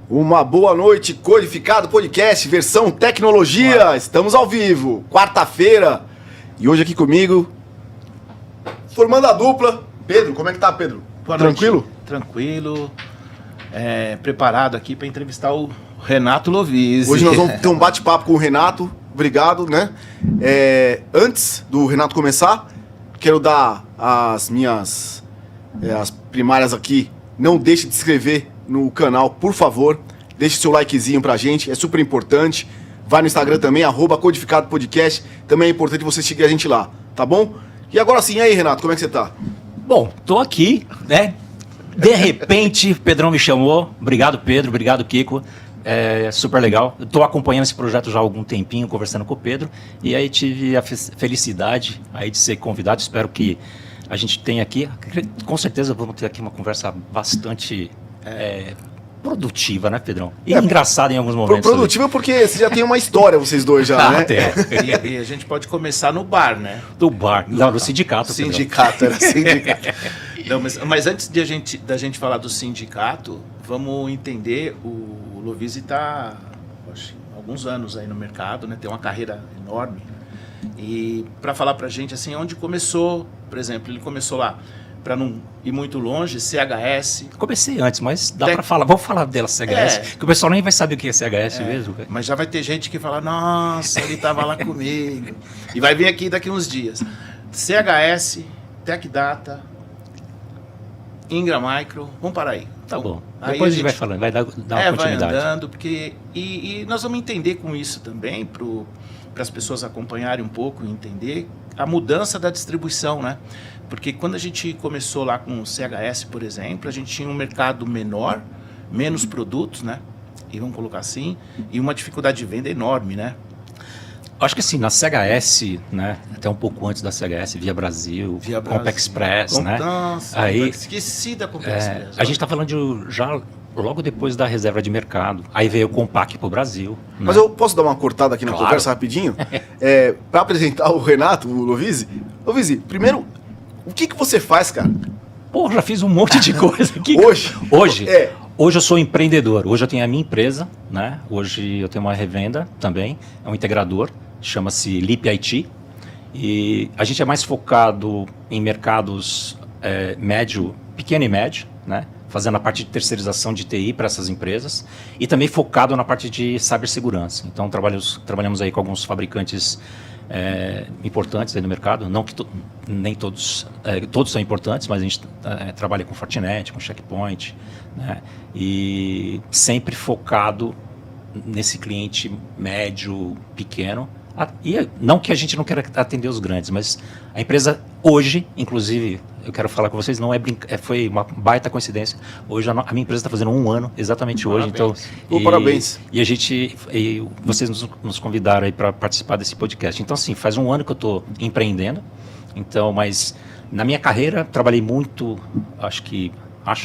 Uma boa noite, Codificado Podcast, versão tecnologia. Uau. Estamos ao vivo, quarta-feira. E hoje aqui comigo, formando a dupla. Pedro, como é que tá, Pedro? Boa Tranquilo? Noite. Tranquilo. Preparado aqui para entrevistar o Renato Lovise. Hoje nós vamos ter um bate-papo com o Renato. Obrigado, né? Antes do Renato começar, quero dar as minhas as primárias aqui. Não deixe de se inscrever no canal, por favor. Deixe seu likezinho pra gente, é super importante. Vai no Instagram também, @Codificado Podcast. Também é importante você seguir a gente lá, tá bom? E agora sim, aí, Renato, como é que você tá? Bom, tô aqui, né? De repente, Pedrão me chamou. Obrigado, Pedro. Obrigado, Kiko. Super legal. Estou acompanhando esse projeto já há algum tempinho, conversando com o Pedro. E aí tive a felicidade aí de ser convidado. Espero que a gente tenha aqui, com certeza vamos ter aqui uma conversa bastante produtiva, né, Pedrão? E engraçada em alguns momentos. Produtiva porque você já tem uma história, vocês dois já, né? E a gente pode começar no bar, né? Do bar, não, do sindicato. Sindicato, era sindicato. Não, mas antes da gente falar do sindicato, vamos entender, o Lovise está há alguns anos aí no mercado, né? Tem uma carreira enorme. E para falar para a gente, assim, onde começou, por exemplo, ele começou lá, para não ir muito longe, CHS. Comecei antes, mas dá para falar. Vamos falar dela, CHS, que o pessoal nem vai saber o que é CHS mesmo. Mas já vai ter gente que fala, nossa, ele estava lá comigo. E vai vir aqui daqui uns dias. CHS, TechData, Ingram Micro, vamos parar aí. Tá bom. Depois a gente vai falando, vai dar uma continuidade. Vai andando, porque... E nós vamos entender com isso também, para as pessoas acompanharem um pouco e entender a mudança da distribuição, né? Porque quando a gente começou lá com o CHS, por exemplo, a gente tinha um mercado menor, menos produtos, né? E vamos colocar assim, e uma dificuldade de venda enorme, né? Acho que assim, na CHS, né, até um pouco antes da CHS, Via Brasil, Compexpress, né? Nossa, aí, esqueci da Compexpress. A gente está falando de já logo depois da reserva de mercado. Aí veio o Compaq para o Brasil. Mas né? eu posso dar uma cortada aqui na conversa rapidinho? Para apresentar o Renato, o Lovise. Lovise, primeiro, o que você faz, cara? Pô, já fiz um monte de coisa. Hoje eu sou empreendedor. Hoje eu tenho a minha empresa, né? Hoje eu tenho uma revenda também, é um integrador, chama-se Leap IT. E a gente é mais focado em mercados médio, pequeno e médio, né? Fazendo a parte de terceirização de TI para essas empresas e também focado na parte de cibersegurança. Então trabalhamos aí com alguns fabricantes importantes aí no mercado, não que nem todos são importantes, mas a gente trabalha com Fortinet, com Checkpoint, né? E sempre focado nesse cliente médio, pequeno. E não que a gente não queira atender os grandes, mas a empresa hoje, inclusive, eu quero falar com vocês, não foi uma baita coincidência. Hoje a minha empresa está fazendo 1 ano, exatamente hoje. Parabéns. Então, parabéns. E vocês nos convidaram aí para participar desse podcast. Então, assim, faz 1 ano que eu estou empreendendo. Então, mas na minha carreira trabalhei muito,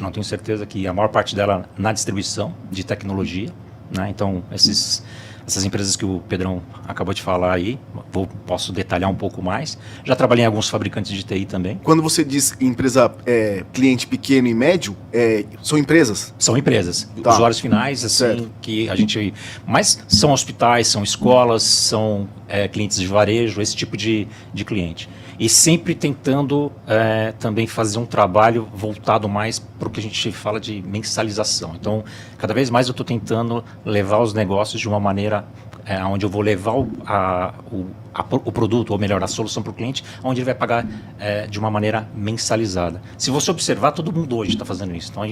não tenho certeza que a maior parte dela na distribuição de tecnologia, né? Então, essas empresas que o Pedrão acabou de falar aí, posso detalhar um pouco mais. Já trabalhei em alguns fabricantes de TI também. Quando você diz empresa, cliente pequeno e médio, são empresas? São empresas. Tá. Usuários finais, assim, certo. Que a gente... Mas são hospitais, são escolas, são clientes de varejo, esse tipo de cliente. E sempre tentando também fazer um trabalho voltado mais para o que a gente fala de mensalização. Então, cada vez mais eu estou tentando levar os negócios de uma maneira onde eu vou levar o produto, ou melhor, a solução para o cliente, onde ele vai pagar de uma maneira mensalizada. Se você observar, todo mundo hoje está fazendo isso. Então,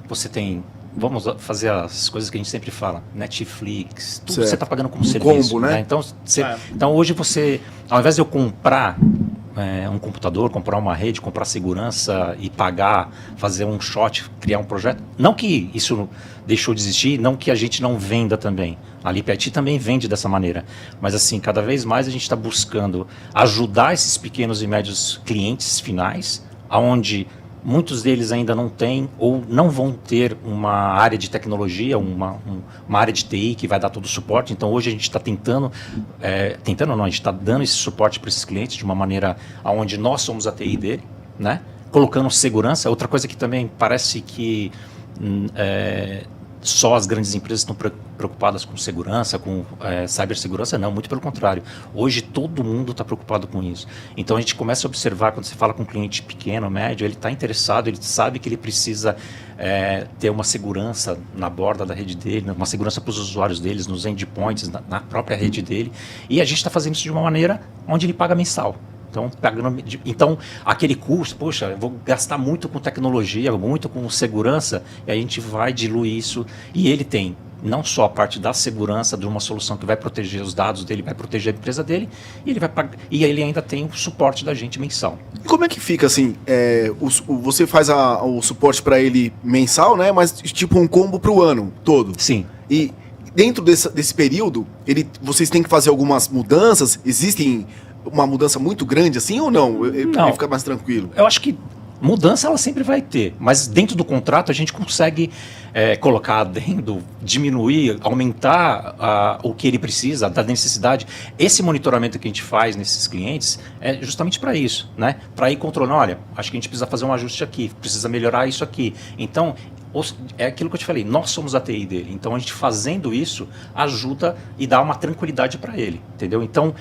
você tem... Vamos fazer as coisas que a gente sempre fala, Netflix, tudo certo. Você está pagando como serviço. Combo, né? Então hoje você, ao invés de eu comprar um computador, comprar uma rede, comprar segurança e pagar, fazer um shot, criar um projeto, não que isso deixou de existir, não que a gente não venda também. A Leap IT também vende dessa maneira. Mas assim, cada vez mais a gente está buscando ajudar esses pequenos e médios clientes finais, onde muitos deles ainda não têm ou não vão ter uma área de tecnologia, uma área de TI que vai dar todo o suporte. Então hoje a gente está a gente está dando esse suporte para esses clientes de uma maneira onde nós somos a TI dele, né? Colocando segurança. Outra coisa que também parece que só as grandes empresas estão preocupadas com segurança, com cibersegurança, não, muito pelo contrário. Hoje todo mundo está preocupado com isso. Então a gente começa a observar, quando você fala com um cliente pequeno, médio, ele está interessado, ele sabe que ele precisa ter uma segurança na borda da rede dele, uma segurança para os usuários deles, nos endpoints, na própria rede dele. E a gente está fazendo isso de uma maneira onde ele paga mensal. Então, aquele custo, poxa, eu vou gastar muito com tecnologia, muito com segurança, e a gente vai diluir isso. E ele tem não só a parte da segurança de uma solução que vai proteger os dados dele, vai proteger a empresa dele, e ele vai pagar, e ele ainda tem o suporte da gente mensal. E como é que fica assim? Você faz o suporte para ele mensal, né? Mas tipo um combo para o ano todo. Sim. E dentro desse período, vocês têm que fazer algumas mudanças? Existem uma mudança muito grande assim ou não? Ele fica mais tranquilo? Eu acho que mudança ela sempre vai ter, mas dentro do contrato a gente consegue colocar adendo, diminuir, aumentar o que ele precisa, da necessidade. Esse monitoramento que a gente faz nesses clientes é justamente para isso, né? Para ir controlando, olha, acho que a gente precisa fazer um ajuste aqui, precisa melhorar isso aqui. Então, é aquilo que eu te falei, nós somos a TI dele, então a gente fazendo isso ajuda e dá uma tranquilidade para ele, entendeu? Então,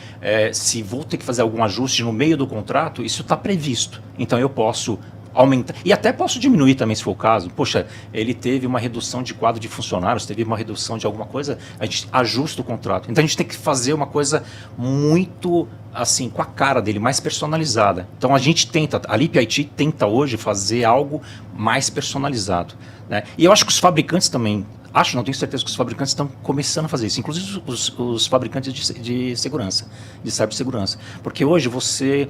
se vou ter que fazer algum ajuste no meio do contrato, isso está previsto, então eu posso aumentar, e até posso diminuir também se for o caso. Poxa, ele teve uma redução de quadro de funcionários, teve uma redução de alguma coisa, a gente ajusta o contrato. Então a gente tem que fazer uma coisa muito assim, com a cara dele, mais personalizada. Então a gente tenta, a Lip IT tenta hoje fazer algo mais personalizado, né? E eu acho que os fabricantes também, não tenho certeza que os fabricantes estão começando a fazer isso, inclusive os fabricantes de segurança, de cibersegurança. Porque hoje você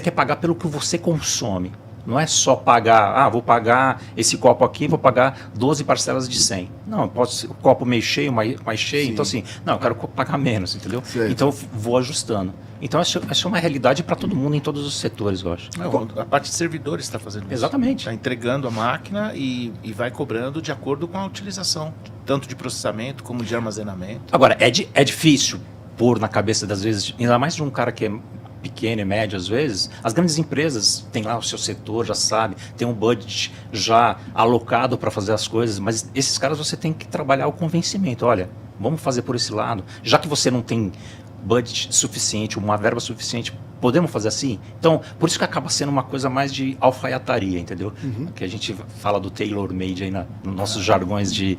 quer pagar pelo que você consome. Não é só pagar, vou pagar esse copo aqui, vou pagar 12 parcelas de 100. Não, pode ser o copo meio cheio, mais cheio. Sim. Então assim, não, eu quero pagar menos, entendeu? Certo. Então eu vou ajustando. Então essa é uma realidade para todo mundo em todos os setores, eu acho. A parte de servidores está fazendo isso. Exatamente. Está entregando a máquina e vai cobrando de acordo com a utilização, tanto de processamento como de armazenamento. Agora, é difícil pôr na cabeça das vezes, ainda mais de um cara que é pequeno e médio às vezes, as grandes empresas têm lá o seu setor, já sabe, tem um budget já alocado para fazer as coisas, mas esses caras você tem que trabalhar o convencimento, olha, vamos fazer por esse lado, já que você não tem budget suficiente, uma verba suficiente, podemos fazer assim? Então, por isso que acaba sendo uma coisa mais de alfaiataria, entendeu? Uhum. Que a gente fala do tailor-made aí nos nossos jargões de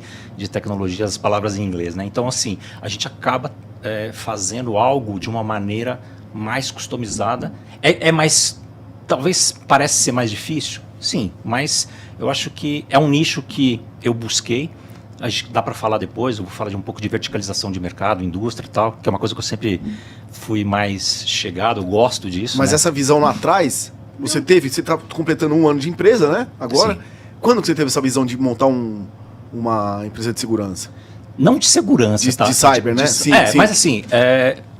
tecnologia, as palavras em inglês, né? Então, assim, a gente acaba fazendo algo de uma maneira mais customizada, mais, talvez parece ser mais difícil, sim, mas eu acho que é um nicho que eu busquei, dá para falar depois, eu vou falar de um pouco de verticalização de mercado, indústria e tal, que é uma coisa que eu sempre fui mais chegado, eu gosto disso. Mas, né? Essa visão lá atrás, você está completando 1 ano de empresa, né, agora? Sim. Quando que você teve essa visão de montar uma empresa de segurança? Não de segurança, de cyber, né? Sim. Mas assim,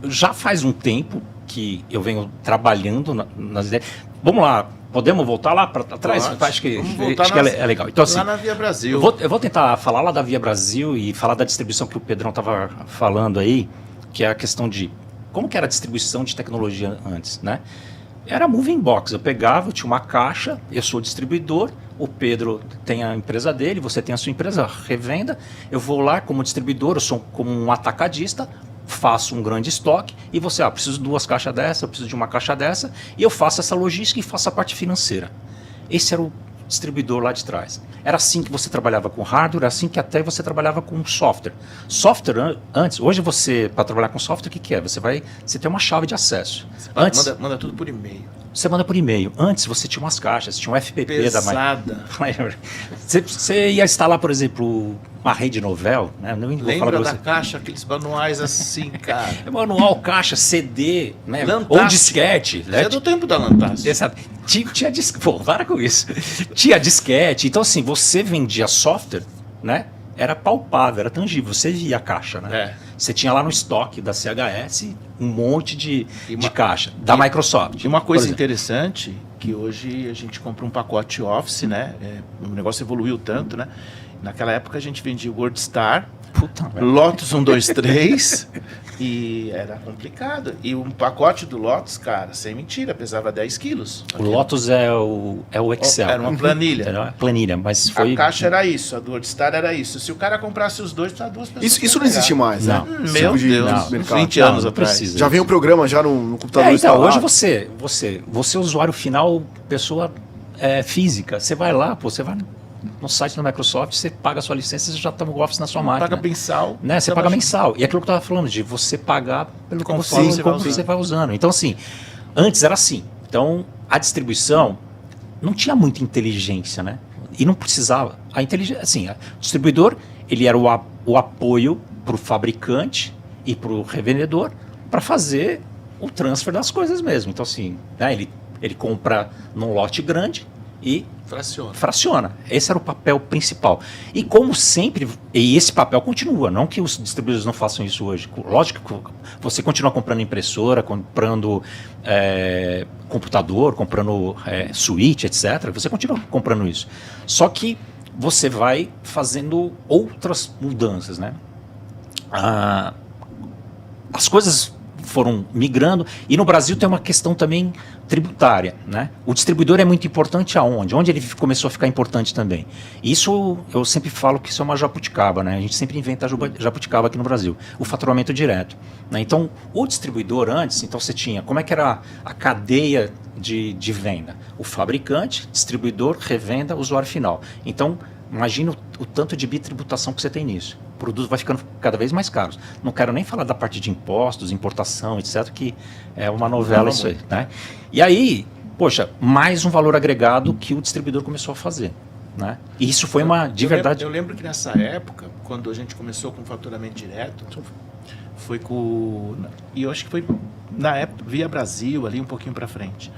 já faz um tempo que eu venho trabalhando nas ideias. Vamos lá, podemos voltar lá para trás? Acho que é legal. Então, assim, lá na Via Brasil. Eu vou tentar falar lá da Via Brasil e falar da distribuição que o Pedrão estava falando aí, que é a questão de como que era a distribuição de tecnologia antes, né? Era moving box, eu pegava, eu tinha uma caixa, eu sou distribuidor, o Pedro tem a empresa dele, você tem a sua empresa, revenda, eu vou lá como distribuidor, eu sou como um atacadista, faço um grande estoque e você, preciso de 2 caixas dessa, eu preciso de uma caixa dessa, e eu faço essa logística e faço a parte financeira. Esse era o distribuidor lá de trás. Era assim que você trabalhava com hardware, era assim que até você trabalhava com software. Software antes, hoje você, para trabalhar com software, o que é? Você tem uma chave de acesso. Antes, manda tudo por e-mail. Você manda por e-mail. Antes você tinha umas caixas, tinha um FPP pesada. Você ia instalar, por exemplo, uma rede novel, né? Não vou Lembra falar da caixa, aqueles manuais assim, cara. Manual, caixa, CD, né? Ou disquete. É do tempo da Lantas. Exato. Tinha disquete. Pô, para com isso. Tinha disquete. Então, assim, você vendia software, né? Era palpável, era tangível. Você via a caixa, né? Você tinha lá no estoque da CHS um monte de caixa, da Microsoft. E uma coisa interessante, que hoje a gente compra um pacote Office, né? O negócio evoluiu tanto, né? Naquela época a gente vendia o WordStar, Puta merda. Lotus 1, 2, 3. E era complicado. E um pacote do Lotus, cara, sem mentira, pesava 10 quilos. O Lotus é o Excel. Era uma planilha. Era uma planilha, mas foi... A caixa era isso, a do WorldStar era isso. Se o cara comprasse os dois, precisava duas pessoas. Isso não existe mais, né? Meu Deus, uns 20 anos atrás. Precisa. Já vem um programa já no computador Então, instalado. hoje você usuário final, pessoa física, você vai lá, você vai no site da Microsoft, você paga a sua licença, você já está no Office na sua máquina. Paga mensal. Né? Você paga mensal. E aquilo que eu estava falando, de você pagar pelo que você vai usando. Então, assim, antes era assim. Então, a distribuição não tinha muita inteligência, né? E não precisava. A inteligência, assim, o distribuidor, ele era o apoio para o fabricante e para o revendedor para fazer o transfer das coisas mesmo. Então, assim, né, ele compra num lote grande e fraciona. Esse era o papel principal. E como sempre, e esse papel continua, não que os distribuidores não façam isso hoje. Lógico que você continua comprando impressora, comprando computador, comprando suíte, etc. Você continua comprando isso. Só que você vai fazendo outras mudanças, né? As coisas foram migrando, e no Brasil tem uma questão também tributária, né? O distribuidor é muito importante aonde? Onde ele começou a ficar importante também. Isso, eu sempre falo que isso é uma jabuticaba, né? A gente sempre inventa a jabuticaba aqui no Brasil, o faturamento direto, né? Então, o distribuidor antes, então você tinha, como é que era a cadeia de venda? O fabricante, distribuidor, revenda, usuário final. Então, imagina o tanto de bitributação que você tem nisso. O produto vai ficando cada vez mais caro. Não quero nem falar da parte de impostos, importação, etc., que é uma novela isso aí, né? E aí, poxa, mais um valor agregado que o distribuidor começou a fazer, né? E isso foi verdade... Eu lembro que nessa época, quando a gente começou com faturamento direto, foi com... E eu acho que foi, na época, via Brasil, ali um pouquinho para frente.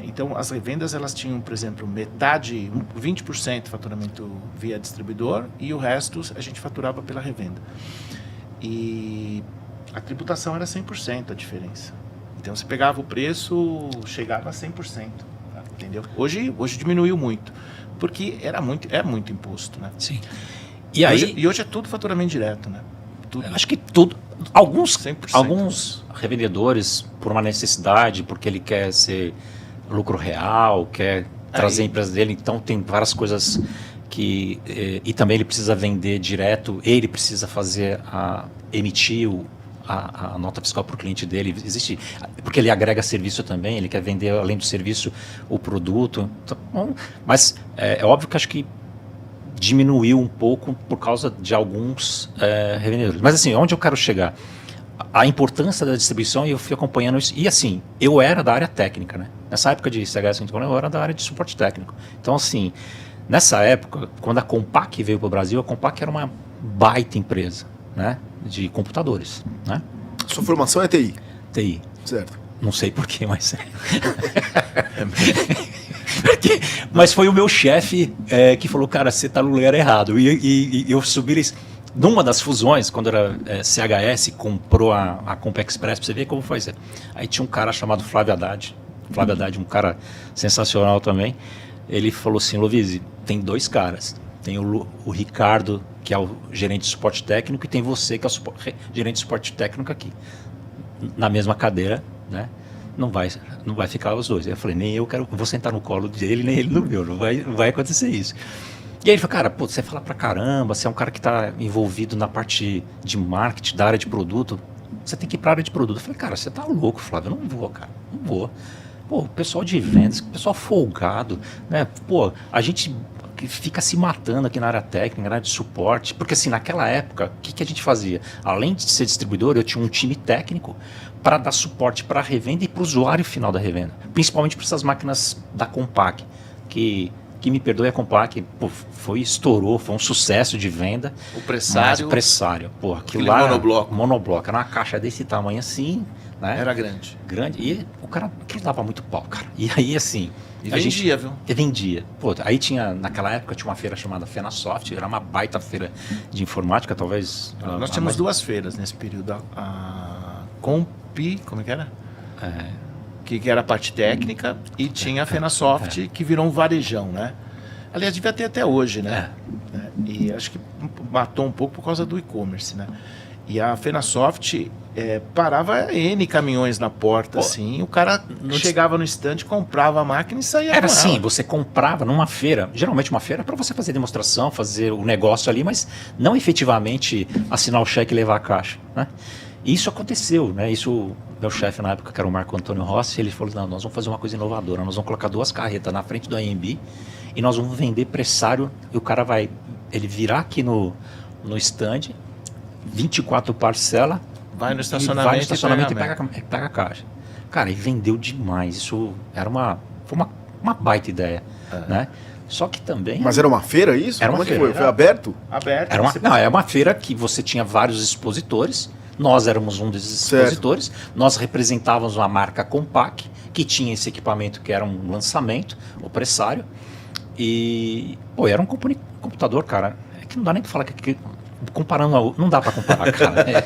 Então, as revendas, elas tinham, por exemplo, metade, 20% faturamento via distribuidor e o resto a gente faturava pela revenda. E a tributação era 100% a diferença. Então, você pegava o preço, chegava a 100%, tá? Entendeu? Hoje diminuiu muito, porque é muito imposto, né? Sim. E aí, hoje é tudo faturamento direto, né? Tudo. Acho que tudo... Alguns 100%. Revendedores, por uma necessidade, porque ele quer ser lucro real, quer trazer a empresa dele, então tem várias coisas que... E também ele precisa vender direto, ele precisa emitir a nota fiscal para o cliente dele. Existe, porque ele agrega serviço também, ele quer vender, além do serviço, o produto. Então, mas é óbvio que acho que diminuiu um pouco por causa de alguns revendedores. Mas assim, onde eu quero chegar? A importância da distribuição, e eu fui acompanhando isso. E assim, eu era da área técnica, né? Nessa época de CHS 140, eu era da área de suporte técnico. Então assim, nessa época, quando a Compaq veio para o Brasil, a Compaq era uma baita empresa, né? De computadores, né? Sua formação é TI? TI. Certo. Não sei porquê, mas... Mas foi o meu chefe que falou, cara, você está no lugar errado. E eu subi numa das fusões, quando era CHS, comprou a Compaq Express, para você ver como foi isso. Aí tinha um cara chamado Flávio Haddad, um cara sensacional também. Ele falou assim, Lovise, tem dois caras. Tem o Ricardo, que é o gerente de suporte técnico, e tem você, que é o gerente de suporte técnico aqui. Na mesma cadeira, né? Não vai ficar os dois. Eu falei, nem eu vou sentar no colo dele, nem ele no meu, não vai acontecer isso. E aí ele falou, cara, pô, você fala pra caramba, você é um cara que está envolvido na parte de marketing, da área de produto, você tem que ir pra área de produto. Eu falei, cara, você tá louco, Flávio, eu não vou, cara, não vou. Pô, o pessoal de vendas, o pessoal folgado, né? Pô, a gente fica se matando aqui na área técnica, na área de suporte, porque assim, naquela época, o que a gente fazia? Além de ser distribuidor, eu tinha um time técnico para dar suporte para a revenda e para o usuário final da revenda, principalmente para essas máquinas da Compaq, que me perdoe, a Compaq, pô, estourou, foi um sucesso de venda. O pressário. Pô, aquilo lá, monobloco, era uma caixa desse tamanho assim, né? Era grande. E o cara, aquilo dava muito pau, cara. E aí, assim... Vendia, viu? Vendia. Pô, aí naquela época tinha uma feira chamada Fenasoft, era uma baita feira de informática, talvez... Nós tínhamos duas feiras nesse período. A Compi, como é que era? Que era a parte técnica, e tinha a Fenasoft, que virou um varejão, né? Aliás, devia ter até hoje, né? E acho que matou um pouco por causa do e-commerce, né? E a Fenasoft parava N caminhões na porta, assim, o cara chegava no estande, comprava a máquina e saía. Era assim, você comprava numa feira, geralmente uma feira para você fazer demonstração, fazer o negócio ali, mas não efetivamente assinar o cheque e levar a caixa, né? E isso aconteceu, né? Isso, meu chefe na época, que era o Marco Antônio Rossi, ele falou, não, nós vamos fazer uma coisa inovadora, nós vamos colocar 2 carretas na frente do AMB e nós vamos vender pressário, e o cara vai, ele virar aqui no stand, 24 parcela, vai no estacionamento e pega a caixa. Cara, e vendeu demais. Isso foi uma baita ideia, né? Só que também... Mas era uma feira isso? Era uma feira. Foi aberto? Aberto. Era uma feira que você tinha vários expositores. Nós éramos um desses expositores. Nós representávamos uma marca Compaq, que tinha esse equipamento que era um lançamento, o pressário. E, era um computador, cara. É que não dá nem pra falar que comparando, não dá pra comparar, cara.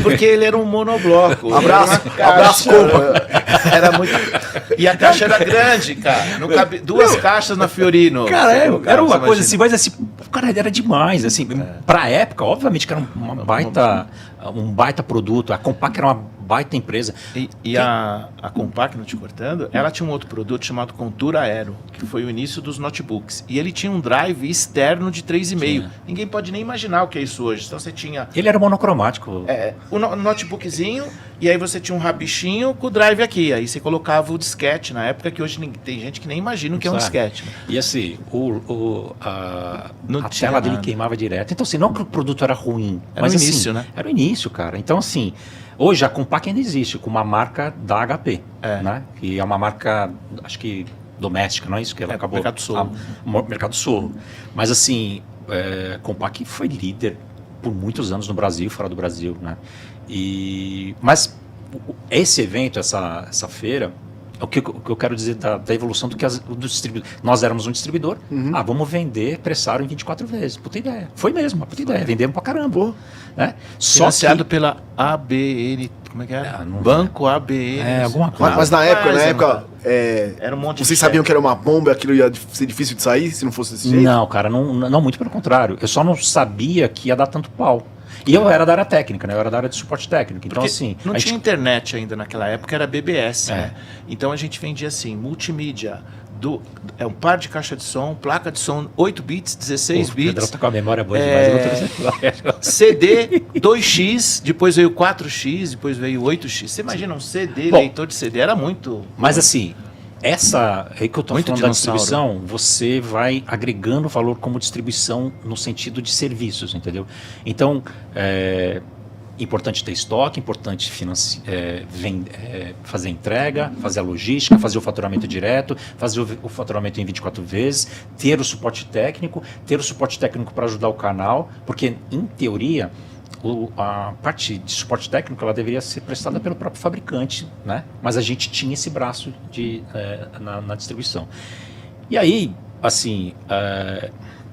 Porque ele era um monobloco. Abraço, compa. Era muito. E a caixa era grande, cara. Não cabe 2 caixas na Fiorino. Cara, era uma coisa assim, mas assim, cara, era demais, assim, pra época, obviamente que era um baita produto. A Compaq era uma baita empresa. E a Compaq, não te cortando, ela tinha um outro produto chamado Contura Aero, que foi o início dos notebooks. E ele tinha um drive externo de 3,5. Ninguém pode nem imaginar o que é isso hoje. Então você tinha... Ele era monocromático. O notebookzinho, e aí você tinha um rabichinho com o drive aqui. Aí você colocava o disquete, na época que hoje tem gente que nem imagina o que é um disquete. Né? E assim, a tela dele queimava direto. Então assim, não que o produto era ruim. Era o início, né? Era o início, cara. Então assim... Hoje a Compaq ainda existe, com uma marca da HP, né? Que é uma marca, acho que doméstica, não é isso? Que ela acabou... Mercado Sorro. Mercado Sorro. Mas assim, Compaq foi líder por muitos anos no Brasil, fora do Brasil, né? Mas esse evento, essa feira, o que eu quero dizer da evolução do distribuidor. Nós éramos um distribuidor, vamos vender pressário em 24 vezes. Puta ideia. Foi mesmo, uma puta ideia. Vendemos pra caramba. Né? Financiado pela ABN, como é que era? Banco ABN. Alguma coisa. Mas na época, era um monte vocês sabiam que era uma bomba, aquilo ia ser difícil de sair se não fosse desse jeito? Não, cara, não, muito pelo contrário. Eu só não sabia que ia dar tanto pau. E eu era da área técnica, né? Eu era da área de suporte técnico. Então, assim... Não tinha internet ainda naquela época, era BBS, né? Então, a gente vendia, assim, multimídia, um par de caixa de som, placa de som 8 bits, 16 bits. O Pedro tá com a memória boa demais. CD 2x, depois veio 4x, depois veio 8x. Você imagina um CD, leitor de CD, era muito... Mas, assim... Essa aí que eu estou falando da distribuição, você vai agregando valor como distribuição no sentido de serviços, entendeu? Então, importante ter estoque, importante fazer entrega, fazer a logística, fazer o faturamento direto, fazer o faturamento em 24 vezes, ter o suporte técnico para ajudar o canal, porque, em teoria... a parte de suporte técnico ela deveria ser prestada pelo próprio fabricante, né? Mas a gente tinha esse braço na distribuição. E aí, assim,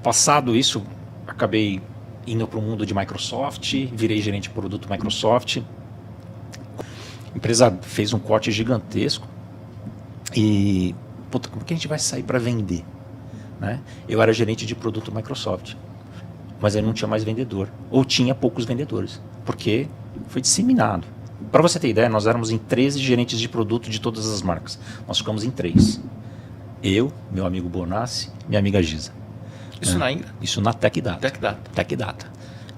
passado isso, acabei indo para o mundo de Microsoft, virei gerente de produto Microsoft. A empresa fez um corte gigantesco e, como que a gente vai sair para vender? Né? Eu era gerente de produto Microsoft. Mas aí não tinha mais vendedor, ou tinha poucos vendedores, porque foi disseminado. Para você ter ideia, nós éramos em 13 gerentes de produto de todas as marcas. Nós ficamos em 3. Eu, meu amigo Bonassi, minha amiga Giza. Isso na Ingra? Isso na TecData. TecData.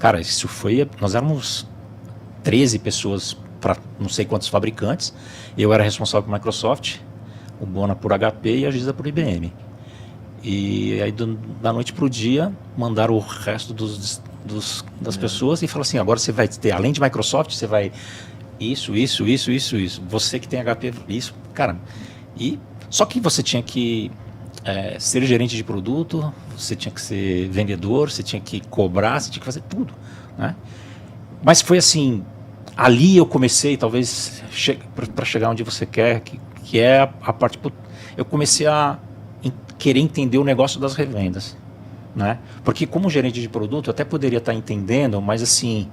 Cara, isso foi... Nós éramos 13 pessoas para não sei quantos fabricantes. Eu era responsável por Microsoft, o Bona por HP e a Giza por IBM. E aí, da noite para o dia, mandaram o resto das pessoas e falaram assim, agora você vai ter, além de Microsoft, você vai isso. Você que tem HP, isso. Cara, só que você tinha que ser gerente de produto, você tinha que ser vendedor, você tinha que cobrar, você tinha que fazer tudo, né? Mas foi assim, ali eu comecei, talvez, para chegar onde você quer, que é a parte... Eu comecei a querer entender o negócio das revendas, né? Porque como gerente de produto, eu até poderia estar entendendo, mas assim,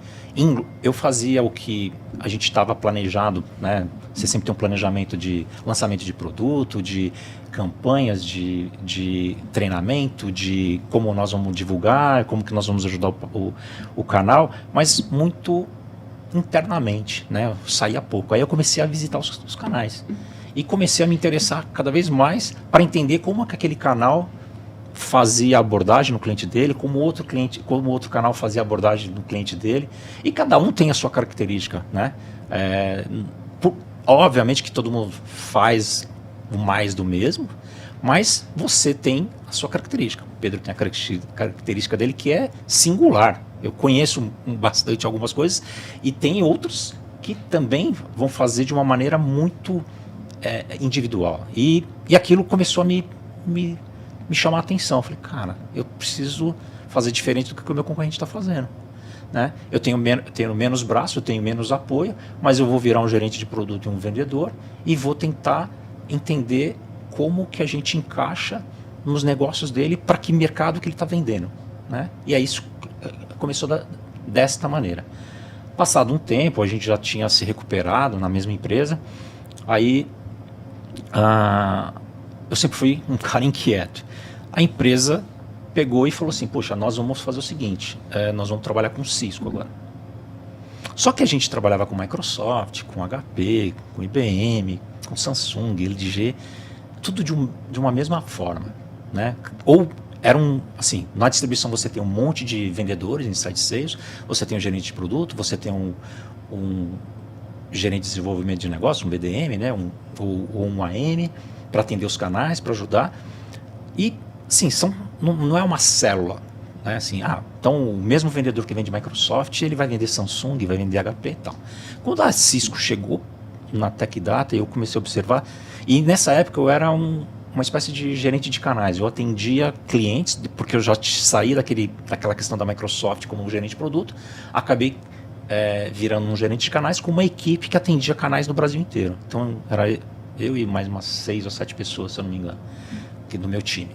eu fazia o que a gente estava planejado, né? Você sempre tem um planejamento de lançamento de produto, de campanhas de treinamento, de como nós vamos divulgar, como que nós vamos ajudar o canal, mas muito internamente, né? Eu saía pouco. Aí eu comecei a visitar os canais e comecei a me interessar cada vez mais para entender como que aquele canal fazia abordagem no cliente dele, como outro canal fazia abordagem no cliente dele, e cada um tem a sua característica, né? Obviamente que todo mundo faz o mais do mesmo, mas você tem a sua característica. O Pedro tem a característica dele que é singular. Eu conheço bastante algumas coisas e tem outros que também vão fazer de uma maneira muito individual. E aquilo começou a me chamar a atenção. Eu falei, cara, eu preciso fazer diferente do que o meu concorrente está fazendo, né? Eu tenho menos braço, eu tenho menos apoio, mas eu vou virar um gerente de produto e um vendedor e vou tentar entender como que a gente encaixa nos negócios dele para que mercado que ele está vendendo, né? E aí isso começou desta maneira. Passado um tempo, a gente já tinha se recuperado na mesma empresa, aí eu sempre fui um cara inquieto. A empresa pegou e falou assim, poxa, nós vamos fazer o seguinte, nós vamos trabalhar com Cisco agora. Só que a gente trabalhava com Microsoft, com HP, com IBM, com Samsung, LG, tudo de uma mesma forma, né? Ou assim, na distribuição você tem um monte de vendedores, inside sales, você tem um gerente de produto, você tem um gerente de desenvolvimento de negócio, um BDM, né? ou um AM, para atender os canais, para ajudar. E, sim, não é uma célula, né? Assim, então o mesmo vendedor que vende Microsoft, ele vai vender Samsung, vai vender HP e tal. Quando a Cisco chegou na Tech Data, eu comecei a observar, e nessa época eu era uma espécie de gerente de canais. Eu atendia clientes, porque eu já saí daquela questão da Microsoft como gerente de produto, acabei virando um gerente de canais com uma equipe que atendia canais no Brasil inteiro. Então era eu e mais umas 6 ou 7 pessoas, se eu não me engano, aqui do meu time,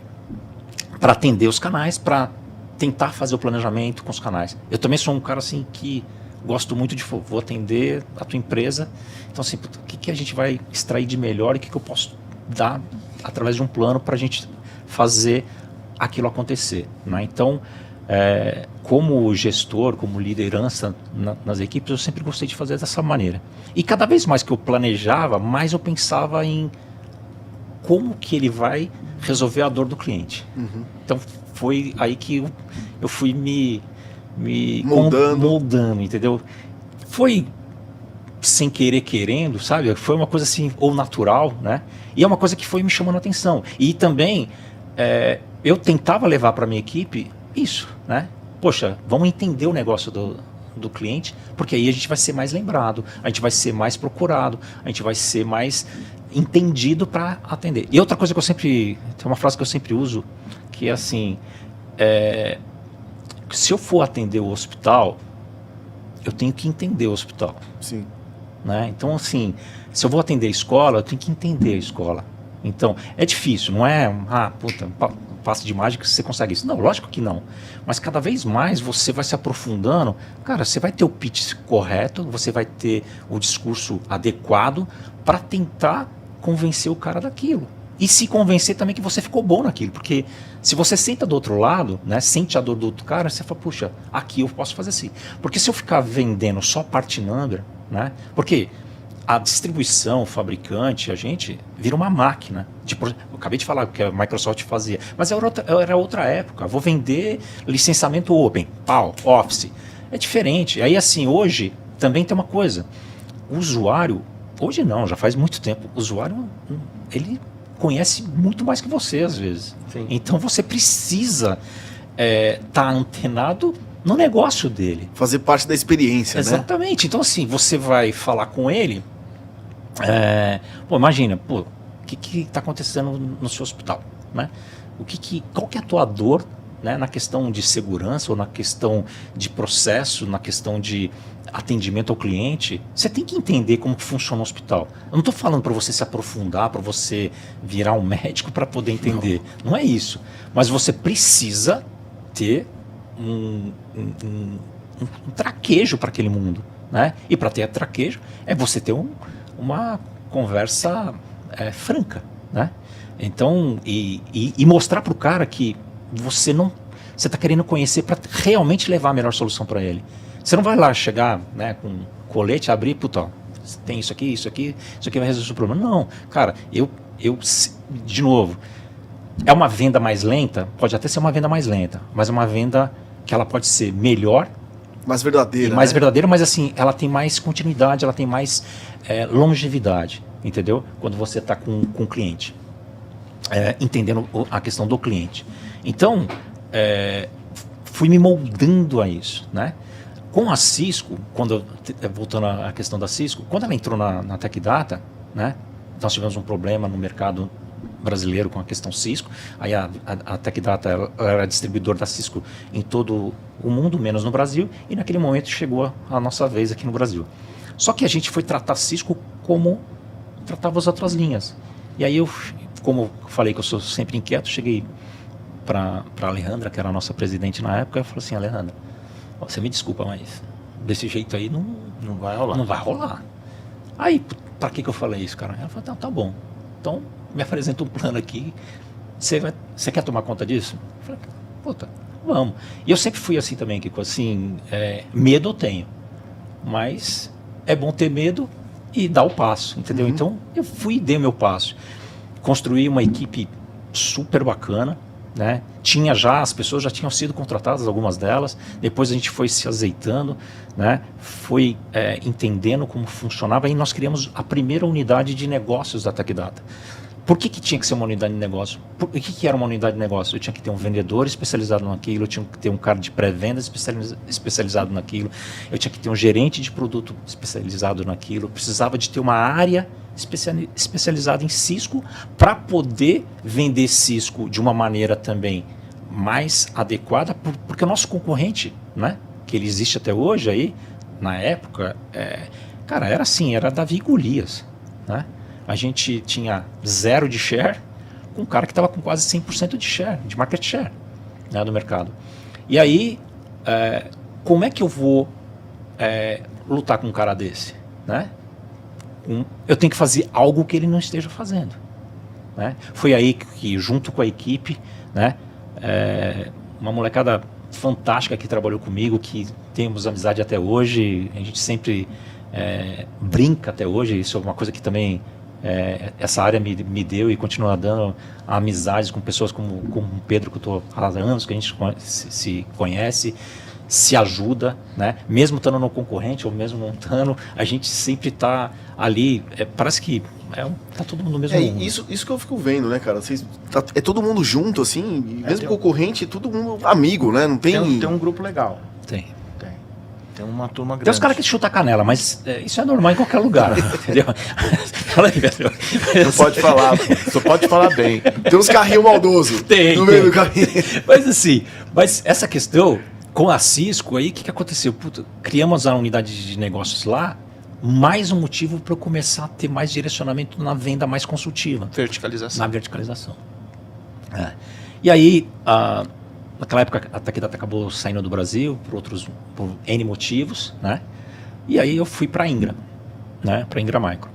para atender os canais, para tentar fazer o planejamento com os canais. Eu também sou um cara assim que gosto muito vou atender a tua empresa, então assim, o que a gente vai extrair de melhor e o que eu posso dar através de um plano para a gente fazer aquilo acontecer, né? Então, como gestor, como liderança nas equipes, eu sempre gostei de fazer dessa maneira. E cada vez mais que eu planejava, mais eu pensava em como que ele vai resolver a dor do cliente. Uhum. Então, foi aí que eu fui me moldando, entendeu? Foi sem querer, querendo, sabe? Foi uma coisa assim, ou natural, né? E é uma coisa que foi me chamando a atenção. E também, eu tentava levar para a minha equipe isso, né? Poxa, vamos entender o negócio do cliente, porque aí a gente vai ser mais lembrado, a gente vai ser mais procurado, a gente vai ser mais entendido para atender. E outra coisa que tem uma frase que eu sempre uso, que é assim, se eu for atender o hospital, eu tenho que entender o hospital. Sim. Né? Então, assim, se eu vou atender a escola, eu tenho que entender a escola. Então, é difícil, não é, passe de mágica você consegue isso. Não, lógico que não. Mas cada vez mais você vai se aprofundando. Cara, você vai ter o pitch correto, você vai ter o discurso adequado para tentar convencer o cara daquilo. E se convencer também que você ficou bom naquilo. Porque se você senta do outro lado, né, sente a dor do outro cara, você fala, puxa, aqui eu posso fazer assim. Porque se eu ficar vendendo só part number, né, porque a distribuição, o fabricante, a gente vira uma máquina. Eu acabei de falar o que a Microsoft fazia, mas era outra época. Vou vender licenciamento open, PAL, Office. É diferente. Aí assim, hoje também tem uma coisa. O usuário, hoje não, já faz muito tempo, o usuário, ele conhece muito mais que você às vezes. Sim. Então você precisa estar antenado no negócio dele. Fazer parte da experiência, exatamente. Né? Então assim, você vai falar com ele, imagina, o que está acontecendo no seu hospital, né? Qual que é a tua dor, né, na questão de segurança ou na questão de processo, na questão de atendimento ao cliente? Você tem que entender como que funciona o hospital. Eu não estou falando para você se aprofundar, para você virar um médico para poder entender. Não é isso. Mas você precisa ter um traquejo para aquele mundo, né? E para ter traquejo é você ter uma conversa franca, né? Então, e mostrar para o cara que você está querendo conhecer para realmente levar a melhor solução para ele. Você não vai lá chegar, né, com um colete, abrir, puta, ó, tem isso aqui vai resolver o problema. Não, cara, de novo, é uma venda mais lenta? Pode até ser uma venda mais lenta, mas é uma venda que ela pode ser melhor, mais verdadeira. Mais verdadeira, mas assim, ela tem mais continuidade, ela tem mais longevidade, entendeu? Quando você está com o cliente. Entendendo a questão do cliente. Então, fui me moldando a isso, né? Com a Cisco, voltando à questão da Cisco, quando ela entrou na Tech Data, né? Nós tivemos um problema no mercado brasileiro com a questão Cisco. Aí a Tech Data ela era distribuidor da Cisco em todo o mundo, menos no Brasil, e naquele momento chegou a nossa vez aqui no Brasil. Só que a gente foi tratar Cisco como tratava as outras linhas. E aí como eu falei que eu sou sempre inquieto, cheguei para a Alejandra, que era a nossa presidente na época, e falei assim: Alejandra, você me desculpa, mas desse jeito aí não vai rolar. Não vai rolar. Aí, para que eu falei isso, cara? Ela falou: tá bom. Então, me apresenta um plano aqui. Você quer tomar conta disso? Eu falei: puta, vamos. E eu sempre fui assim também, Kiko, assim, medo eu tenho. Mas é bom ter medo e dar o passo, entendeu? Uhum. Então, eu fui e dei meu passo. Construí uma equipe super bacana, né? As pessoas já tinham sido contratadas, algumas delas. Depois a gente foi se azeitando, né? Foi entendendo como funcionava, e nós criamos a primeira unidade de negócios da Tech Data. Por que tinha que ser uma unidade de negócio? O que era uma unidade de negócio? Eu tinha que ter um vendedor especializado naquilo, eu tinha que ter um cara de pré-venda especializado naquilo, eu tinha que ter um gerente de produto especializado naquilo, eu precisava de ter uma área especializada em Cisco para poder vender Cisco de uma maneira também mais adequada, porque o nosso concorrente, né, que ele existe até hoje aí, na época, cara, era assim, era Davi e Golias, né? A gente tinha 0 de share com um cara que estava com quase 100% de share, de market share, né, do mercado. E aí, como é que eu vou lutar com um cara desse, né? Eu tenho que fazer algo que ele não esteja fazendo, né? Foi aí que junto com a equipe, né, uma molecada fantástica que trabalhou comigo, que temos amizade até hoje, a gente sempre brinca até hoje. Isso é uma coisa que também essa área me deu e continua dando amizades com pessoas como o Pedro, que eu estou há anos, que a gente se conhece, se ajuda, né? Mesmo estando no concorrente ou mesmo não estando, a gente sempre está ali, parece que tá todo mundo no mesmo mundo. Isso que eu fico vendo, né, cara? É todo mundo junto, assim, mesmo concorrente, todo mundo amigo, né? Não tem um grupo legal. Tem uma turma grande. Tem os caras que chutam a canela, mas isso é normal em qualquer lugar, entendeu? Fala aí, Pedro. Não pode falar, só pode falar bem. Tem uns carrinhos maldosos no meio do carrinho. Mas assim, essa questão com a Cisco aí, o que aconteceu? Puta, criamos a unidade de negócios lá, mais um motivo para eu começar a ter mais direcionamento na venda mais consultiva. Verticalização. Na verticalização. E aí, naquela época a Tech Data acabou saindo do Brasil por N motivos, né? E aí eu fui para a Ingra, né? Para a Ingra Micro.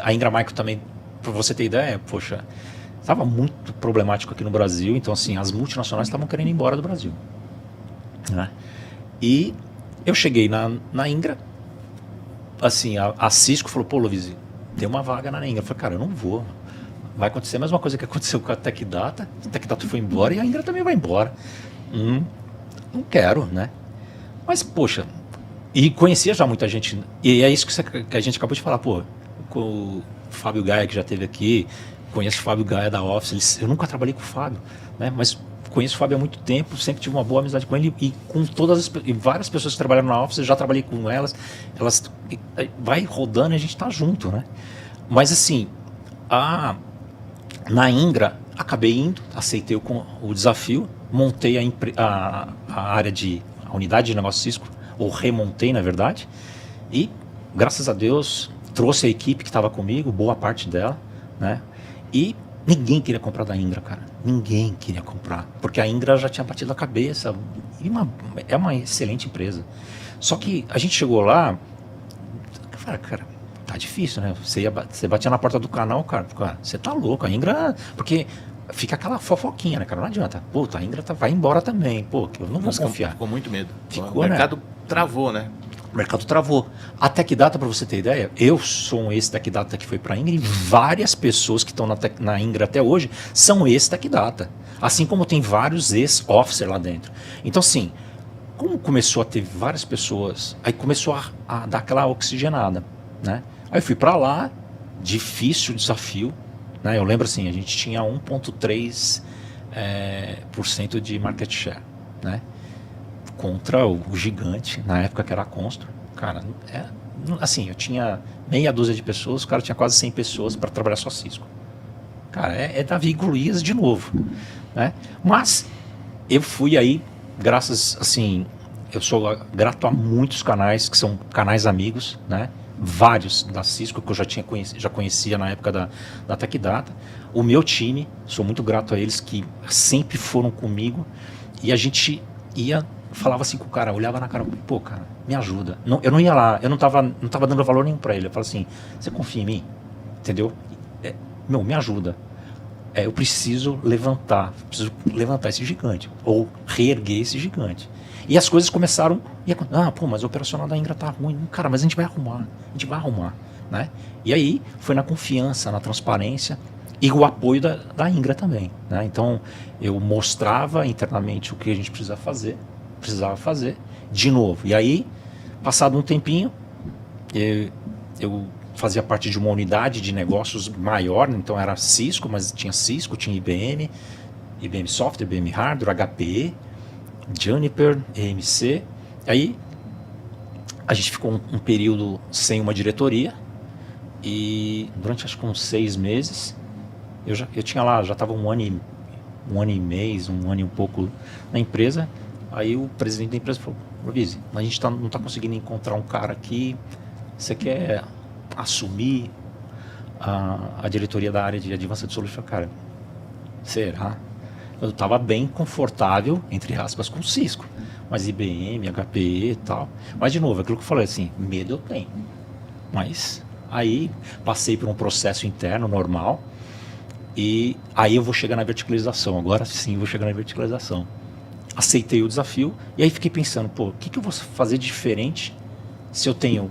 A Ingra Micro também, para você ter ideia, poxa, estava muito problemático aqui no Brasil, então assim, as multinacionais estavam querendo ir embora do Brasil, né? E eu cheguei na Ingra, assim, a Cisco falou: pô, Lovisi, tem uma vaga na Ingra. Eu falei: cara, eu não vou. Vai acontecer a mesma coisa que aconteceu com a Tech Data. A Tech Data foi embora e a Ingra também vai embora. Não quero, né? Mas, poxa, e conhecia já muita gente. E é isso que a gente acabou de falar, pô. Com o Fábio Gaia, que já esteve aqui, conheço o Fábio Gaia da Office. Eu nunca trabalhei com o Fábio, né? Mas conheço o Fábio há muito tempo, sempre tive uma boa amizade com ele, e com várias pessoas que trabalharam na Office, eu já trabalhei com elas vai rodando e a gente tá junto, né? Mas assim, na Ingra, acabei indo, aceitei o desafio, montei a unidade de negócio Cisco, ou remontei, na verdade, e, graças a Deus, trouxe a equipe que estava comigo, boa parte dela, né? E Ninguém queria comprar da Ingra, cara. Ninguém queria comprar. Porque a Ingra já tinha batido a cabeça. E é uma excelente empresa. Só que a gente chegou lá, eu falei, cara, tá difícil, né? Você batia na porta do canal, cara, você tá louco. A Ingra... Porque fica aquela fofoquinha, né, cara? Não adianta. Pô, a Ingra vai embora também. Pô, eu não vou confiar. Ficou muito medo. Ficou, o mercado travou, né? O mercado travou. A TechData, para você ter ideia, eu sou um ex-TechData que foi para a Ingra e várias pessoas que estão na Ingra até hoje são ex-TechData. Assim como tem vários ex-Officer lá dentro. Então, assim, como começou a ter várias pessoas, aí começou a dar aquela oxigenada, né? Aí eu fui para lá, difícil desafio, né? Eu lembro assim, a gente tinha 1,3% de market share, né? Contra o gigante, na época que era a Constro. Cara, assim, eu tinha meia dúzia de pessoas, o cara tinha quase 100 pessoas para trabalhar só Cisco. Cara, é Davi Golias de novo, né? Mas eu fui aí, graças, assim, eu sou grato a muitos canais, que são canais amigos, né? Vários da Cisco, que eu já conhecia na época da TechData. O meu time, sou muito grato a eles, que sempre foram comigo, e a gente falava assim com o cara, olhava na cara, pô, cara, me ajuda. Não, eu não ia lá, eu não tava dando valor nenhum pra ele. Eu falava assim, você confia em mim? Entendeu? Me ajuda. Eu preciso levantar esse gigante, ou reerguer esse gigante. E as coisas começaram, mas o operacional da Ingra tá ruim. Cara, mas a gente vai arrumar, né? E aí, foi na confiança, na transparência, e o apoio da Ingra também, né? Então, eu mostrava internamente o que a gente precisava fazer de novo. E aí, passado um tempinho, eu fazia parte de uma unidade de negócios maior, então era Cisco, mas tinha Cisco, tinha IBM Software, IBM Hardware, HPE, Juniper, EMC. Aí, a gente ficou um período sem uma diretoria, e durante acho que uns 6 meses, eu tinha lá, já estava um ano e um pouco na empresa. Aí o presidente da empresa falou, Rovise, a gente não está conseguindo encontrar um cara aqui, você quer assumir a diretoria da área de Advanced Solution? Cara, será? Eu estava bem confortável, entre aspas, com o Cisco, mas IBM, HPE e tal. Mas, de novo, aquilo que eu falei assim, medo eu tenho. Mas aí passei por um processo interno normal, e aí eu vou chegar na verticalização. Agora sim, vou chegar na verticalização. Aceitei o desafio e aí fiquei pensando, o que eu vou fazer diferente se eu tenho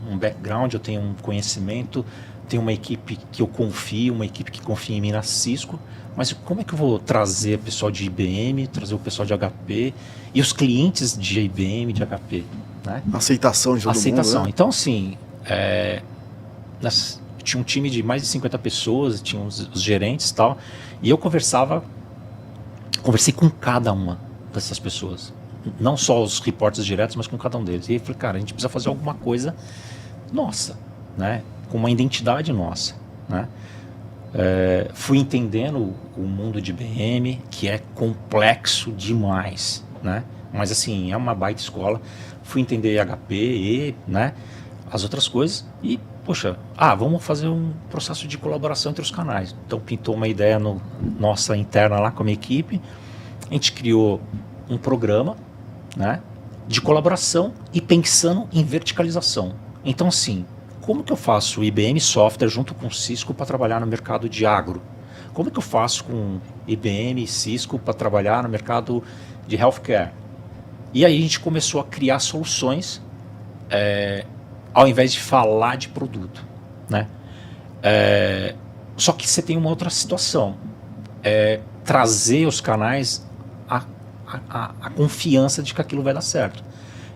um background, eu tenho um conhecimento, tenho uma equipe que eu confio, uma equipe que confia em mim na Cisco, mas como é que eu vou trazer o pessoal de IBM, trazer o pessoal de HP e os clientes de IBM, de HP, né? Aceitação de todo mundo, né? Então, assim, tinha um time de mais de 50 pessoas, tinha os gerentes e tal, e eu conversei com cada uma dessas pessoas, não só os reportes diretos, mas com cada um deles. E aí eu falei, cara, a gente precisa fazer alguma coisa nossa, né? Com uma identidade nossa, né? Fui entendendo o mundo de IBM, que é complexo demais, né? Mas assim, é uma baita escola. Fui entender HP, né? As outras coisas e, poxa, vamos fazer um processo de colaboração entre os canais. Então pintou uma ideia nossa interna lá com a minha equipe. A gente criou um programa, né, de colaboração e pensando em verticalização. Então, assim, como que eu faço IBM Software junto com Cisco para trabalhar no mercado de agro? Como que eu faço com IBM e Cisco para trabalhar no mercado de healthcare? E aí a gente começou a criar soluções ao invés de falar de produto, né? Só que você tem uma outra situação. Trazer os canais a confiança de que aquilo vai dar certo.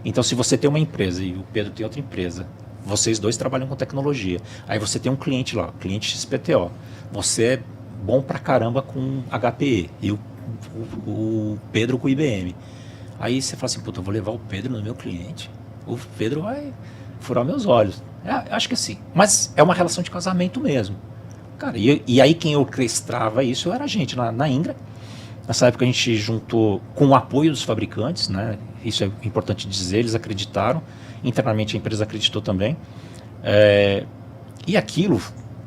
Então, se você tem uma empresa e o Pedro tem outra empresa, vocês dois trabalham com tecnologia, aí você tem um cliente lá, cliente XPTO, você é bom pra caramba com HPE e o Pedro com IBM. Aí você fala assim, puta, eu vou levar o Pedro no meu cliente, o Pedro vai furar meus olhos. Acho que sim, mas é uma relação de casamento mesmo. Cara, e aí quem orquestrava isso era a gente na Ingra. Nessa época a gente juntou com o apoio dos fabricantes, né? Isso é importante dizer, eles acreditaram, internamente a empresa acreditou também. E aquilo,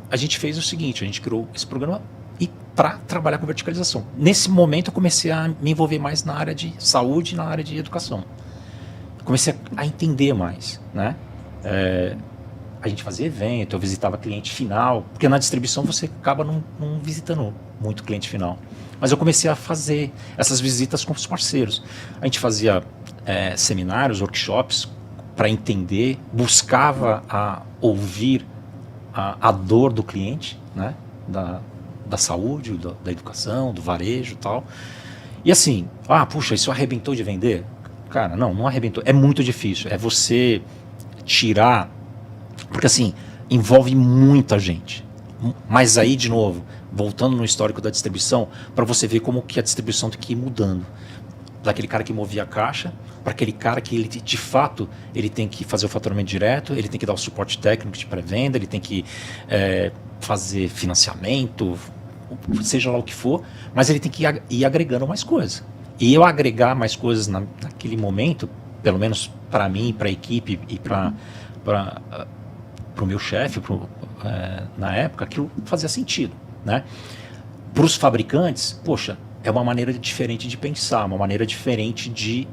a gente fez o seguinte, a gente criou esse programa e para trabalhar com verticalização. Nesse momento eu comecei a me envolver mais na área de saúde e na área de educação. Comecei a entender mais, né? A gente fazia evento, eu visitava cliente final, porque na distribuição você acaba não visitando muito cliente final. Mas eu comecei a fazer essas visitas com os parceiros. A gente fazia seminários, workshops para entender, buscava ouvir a dor do cliente, né? Da saúde, da educação, do varejo e tal. E assim, puxa, isso arrebentou de vender? Cara, não arrebentou. É muito difícil. É você tirar... Porque assim, envolve muita gente. Mas aí, de novo, voltando no histórico da distribuição, para você ver como que a distribuição tem que ir mudando. Daquele cara que movia a caixa, para aquele cara que, ele, de fato, ele tem que fazer o faturamento direto, ele tem que dar o suporte técnico de pré-venda, ele tem que fazer financiamento, seja lá o que for, mas ele tem que ir agregando mais coisas. E eu agregar mais coisas naquele momento, pelo menos para mim, para a equipe e para o meu chefe, na época, aquilo fazia sentido, né? Para os fabricantes, poxa, é uma maneira diferente de pensar, uma maneira diferente de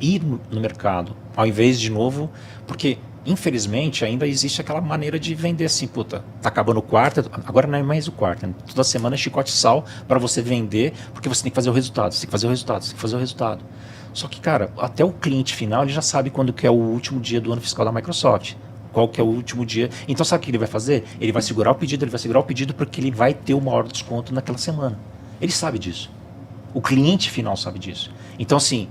ir no mercado, ao invés de novo, porque infelizmente ainda existe aquela maneira de vender assim, puta, tá acabando o quarto, agora não é mais o quarto, né? Toda semana é chicote sal para você vender, porque você tem que fazer o resultado, você tem que fazer o resultado, você tem que fazer o resultado. Só que, cara, até o cliente final, ele já sabe quando que é o último dia do ano fiscal da Microsoft, qual que é o último dia. Então sabe o que ele vai fazer? Ele vai segurar o pedido porque ele vai ter o maior desconto naquela semana. Ele sabe disso. O cliente final sabe disso. Então, assim,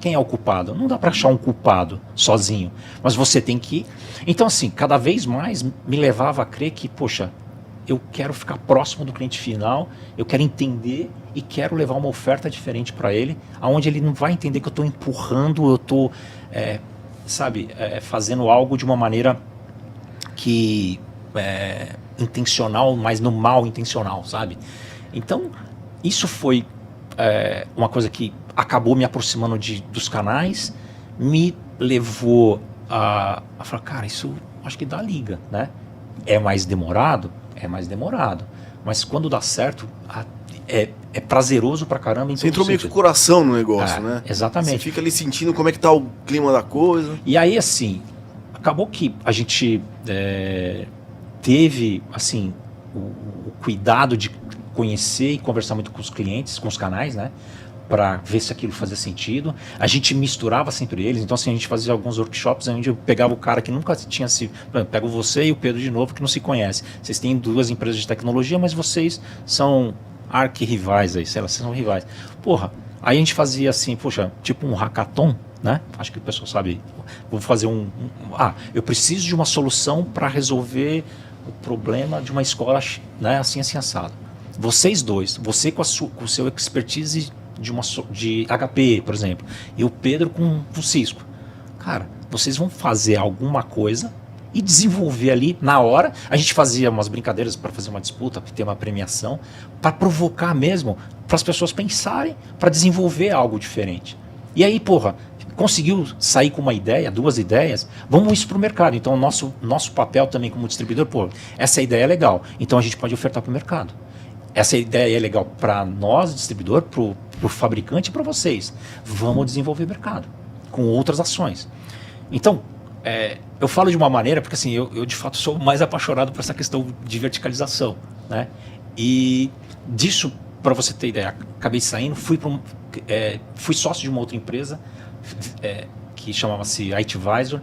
quem é o culpado? Não dá para achar um culpado sozinho, mas você tem que... Então, assim, cada vez mais me levava a crer que, poxa, eu quero ficar próximo do cliente final, eu quero entender e quero levar uma oferta diferente para ele, onde ele não vai entender que eu estou empurrando, eu estou, fazendo algo de uma maneira que intencional, mas no mal intencional, sabe? Então, isso foi uma coisa que acabou me aproximando dos canais, me levou a falar, cara, isso acho que dá liga, né? É mais demorado, mas quando dá certo, é prazeroso pra caramba. Você entrou meio que coração no negócio, né? Exatamente. Você fica ali sentindo como é que tá o clima da coisa. E aí, assim, acabou que a gente teve, assim, o cuidado de conhecer e conversar muito com os clientes, com os canais, né? Para ver se aquilo fazia sentido. A gente misturava sempre eles. Então, assim, a gente fazia alguns workshops onde eu pegava o cara que nunca tinha se... Pego você e o Pedro de novo, que não se conhece. Vocês têm duas empresas de tecnologia, mas vocês são arquirrivais aí, sei lá, vocês são rivais. Porra, aí a gente fazia assim, poxa, tipo um hackathon, né? Acho que o pessoal sabe. Vou fazer eu preciso de uma solução para resolver o problema de uma escola, né? Assim assado. Vocês dois, você com o seu expertise de HP, por exemplo, e o Pedro com o Cisco. Cara, vocês vão fazer alguma coisa e desenvolver ali na hora. A gente fazia umas brincadeiras para fazer uma disputa, para ter uma premiação, para provocar mesmo, para as pessoas pensarem, para desenvolver algo diferente. E aí, porra, conseguiu sair com uma ideia, duas ideias, vamos isso para o mercado. Então, o nosso papel também como distribuidor, essa ideia é legal, então a gente pode ofertar para o mercado. Essa ideia é legal para nós, distribuidor, para o fabricante e para vocês. Vamos desenvolver mercado com outras ações. Então, eu falo de uma maneira, porque assim, eu de fato sou mais apaixonado por essa questão de verticalização, né? E disso, para você ter ideia, acabei saindo, fui sócio de uma outra empresa que chamava-se ITvisor.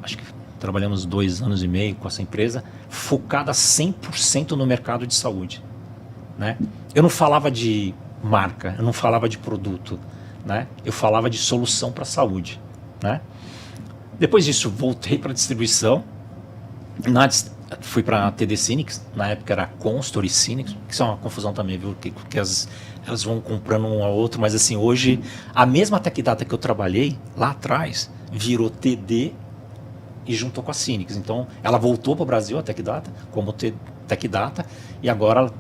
Acho que trabalhamos 2 anos e meio com essa empresa, focada 100% no mercado de saúde, né? Eu não falava de marca, eu não falava de produto, né? Eu falava de solução para a saúde, né? Depois disso, voltei para a distribuição, fui para a TD Synnex, na época era Constor e Synnex, que isso é uma confusão também, viu? Que elas vão comprando um ao outro, mas assim, hoje, a mesma Tech Data que eu trabalhei lá atrás, virou TD e juntou com a Synnex. Então, ela voltou para o Brasil, a Tech Data, como Tech Data, e agora,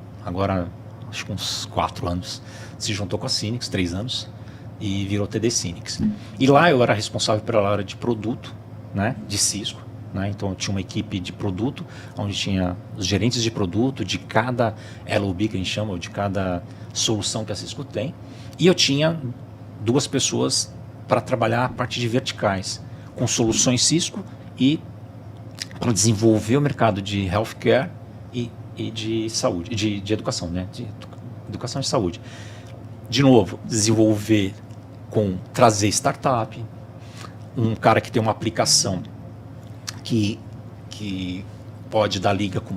acho que uns 4 anos, se juntou com a Synnex, 3 anos, e virou TD Synnex. E lá eu era responsável pela área de produto, né, de Cisco, né? Então eu tinha uma equipe de produto, onde tinha os gerentes de produto de cada LOB que a gente chama, ou de cada solução que a Cisco tem, e eu tinha 2 pessoas para trabalhar a parte de verticais, com soluções Cisco e para desenvolver o mercado de healthcare e de saúde, de educação, né? De educação e saúde. De novo, desenvolver trazer startup, um cara que tem uma aplicação que pode dar liga com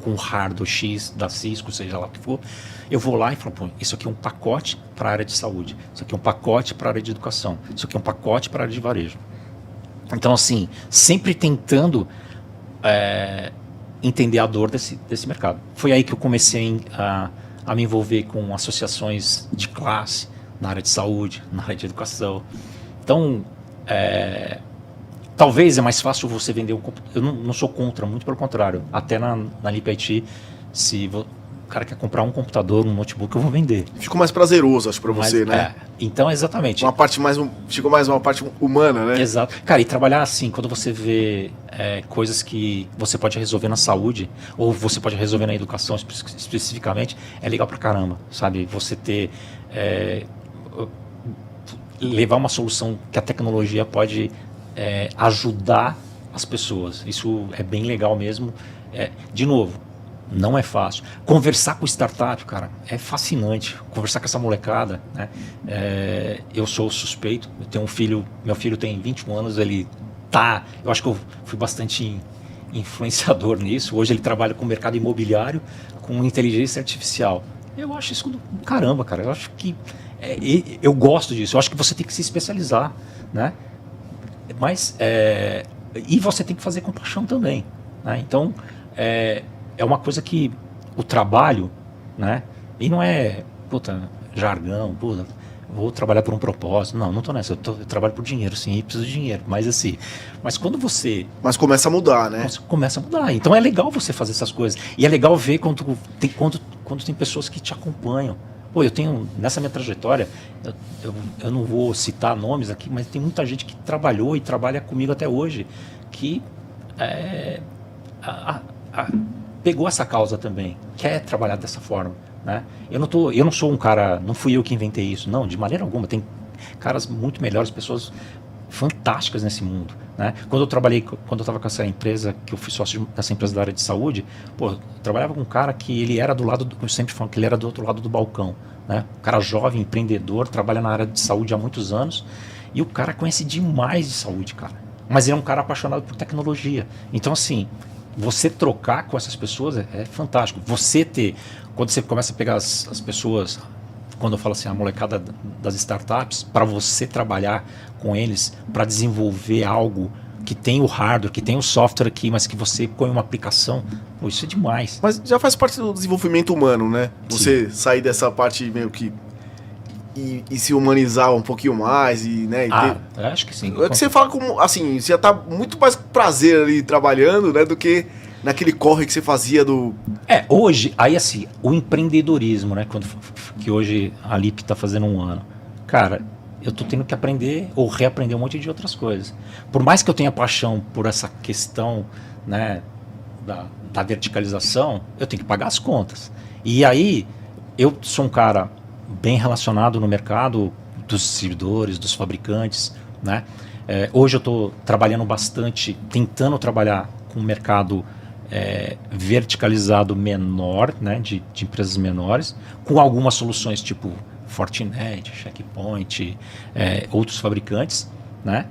o hardware X da Cisco, seja lá o que for, eu vou lá e falo, pô, isso aqui é um pacote para a área de saúde, isso aqui é um pacote para a área de educação, isso aqui é um pacote para a área de varejo. Então, assim, sempre tentando entender a dor desse mercado. Foi aí que eu comecei a me envolver com associações de classe, na área de saúde, na área de educação. Então, talvez é mais fácil você vender um computador. Eu não sou contra, muito pelo contrário. Até na Lip IT, se o cara quer comprar um computador, um notebook, eu vou vender. Ficou mais prazeroso, acho, para você, né? Então, exatamente. Ficou mais uma parte humana, né? Exato. Cara, e trabalhar assim, quando você vê coisas que você pode resolver na saúde, ou você pode resolver na educação especificamente, é legal pra caramba, sabe? Você ter... levar uma solução que a tecnologia pode ajudar as pessoas. Isso é bem legal mesmo. De novo, não é fácil. Conversar com startup, cara, é fascinante. Conversar com essa molecada, né? Eu sou suspeito, eu tenho um filho, meu filho tem 21 anos, eu acho que eu fui bastante influenciador nisso. Hoje ele trabalha com o mercado imobiliário, com inteligência artificial. Eu acho isso do caramba, cara. Eu acho que eu gosto disso. Eu acho que você tem que se especializar, né? Mas e você tem que fazer com paixão também, né? Então é uma coisa que o trabalho, né? E não é jargão, vou trabalhar por um propósito. Não tô nessa. Eu trabalho por dinheiro, sim, e preciso de dinheiro. Mas quando você... Mas começa a mudar, né? Começa a mudar. Então é legal você fazer essas coisas. E é legal ver quando tem pessoas que te acompanham. Pô, eu tenho, nessa minha trajetória, eu não vou citar nomes aqui, mas tem muita gente que trabalhou e trabalha comigo até hoje, que pegou essa causa também, quer trabalhar dessa forma, né? Eu não sou um cara, não fui eu que inventei isso, não, de maneira alguma. Tem caras muito melhores, pessoas fantásticas nesse mundo, né? Quando eu estava com essa empresa, que eu fui sócio dessa empresa da área de saúde, pô, eu trabalhava com um cara que ele era eu sempre falo que ele era do outro lado do balcão, né? Um cara jovem, empreendedor, trabalha na área de saúde há muitos anos, e o cara conhece demais de saúde, cara. Mas ele é um cara apaixonado por tecnologia. Então, assim, você trocar com essas pessoas é fantástico. Quando você começa a pegar as pessoas, quando eu falo assim, a molecada das startups, para você trabalhar com eles, para desenvolver algo que tem o hardware, que tem o software aqui, mas que você põe uma aplicação, pô, isso é demais. Mas já faz parte do desenvolvimento humano, né? Você Sim. sair dessa parte meio que... E se humanizar um pouquinho mais, né? Eu acho que sim. É que você fala como, assim, você já tá muito mais prazer ali trabalhando, né? Do que naquele corre que você fazia do... Hoje, aí assim, o empreendedorismo, né? Que hoje a Lip tá fazendo 1 ano. Cara, eu tô tendo que aprender ou reaprender um monte de outras coisas. Por mais que eu tenha paixão por essa questão, né? Da verticalização, eu tenho que pagar as contas. E aí, eu sou um cara bem relacionado no mercado dos distribuidores, dos fabricantes, né? Hoje eu estou trabalhando bastante, tentando trabalhar com o mercado verticalizado menor, né? De empresas menores, com algumas soluções tipo Fortinet, Checkpoint, outros fabricantes, né?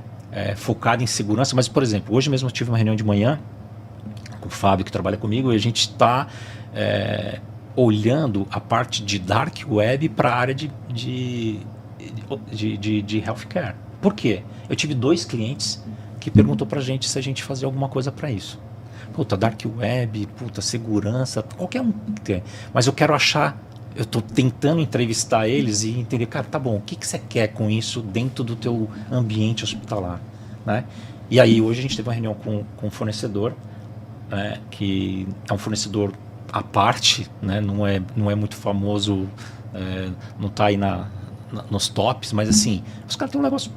Focado em segurança. Mas, por exemplo, hoje mesmo eu tive uma reunião de manhã com o Fábio, que trabalha comigo, e a gente está olhando a parte de dark web para a área de healthcare. Por quê? Eu tive 2 clientes que perguntou para a gente se a gente fazia alguma coisa para isso. Puta, dark web, segurança, qualquer um tem. Mas eu quero eu estou tentando entrevistar eles e entender, cara, tá bom, o que você quer com isso dentro do teu ambiente hospitalar, né? E aí hoje a gente teve uma reunião com um fornecedor, que é um fornecedor à parte, né? Não é muito famoso, não está aí nos tops, mas assim, os caras têm um negócio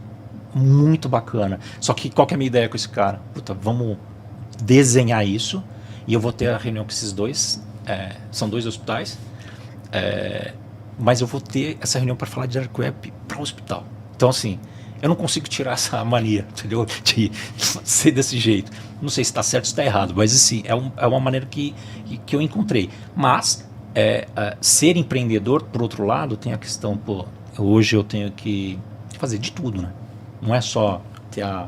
muito bacana. Só que qual que é a minha ideia com esse cara? Puta, vamos desenhar isso e eu vou ter a reunião com esses dois, são 2 hospitais, mas eu vou ter essa reunião para falar de dark web para o hospital. Então, assim, eu não consigo tirar essa mania, entendeu? De ser desse jeito. Não sei se está certo ou se está errado, mas assim, é uma maneira que eu encontrei. Mas, ser empreendedor, por outro lado, tem a questão, pô, hoje eu tenho que fazer de tudo, né? Não é só ter a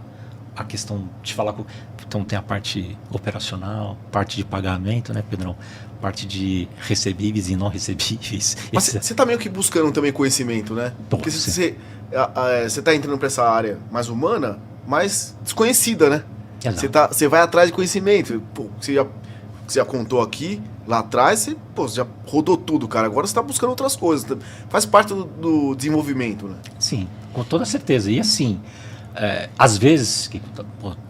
questão de falar com... Então tem a parte operacional, parte de pagamento, né, Pedrão? Parte de recebíveis e não recebíveis. Mas você tá meio que buscando também conhecimento, né? Porque você tá entrando para essa área mais humana, mais desconhecida, né? Você vai atrás de conhecimento. Pô, você já contou aqui, lá atrás, você já rodou tudo, cara. Agora você tá buscando outras coisas. Faz parte do desenvolvimento, né? Sim, com toda certeza. E assim, às vezes...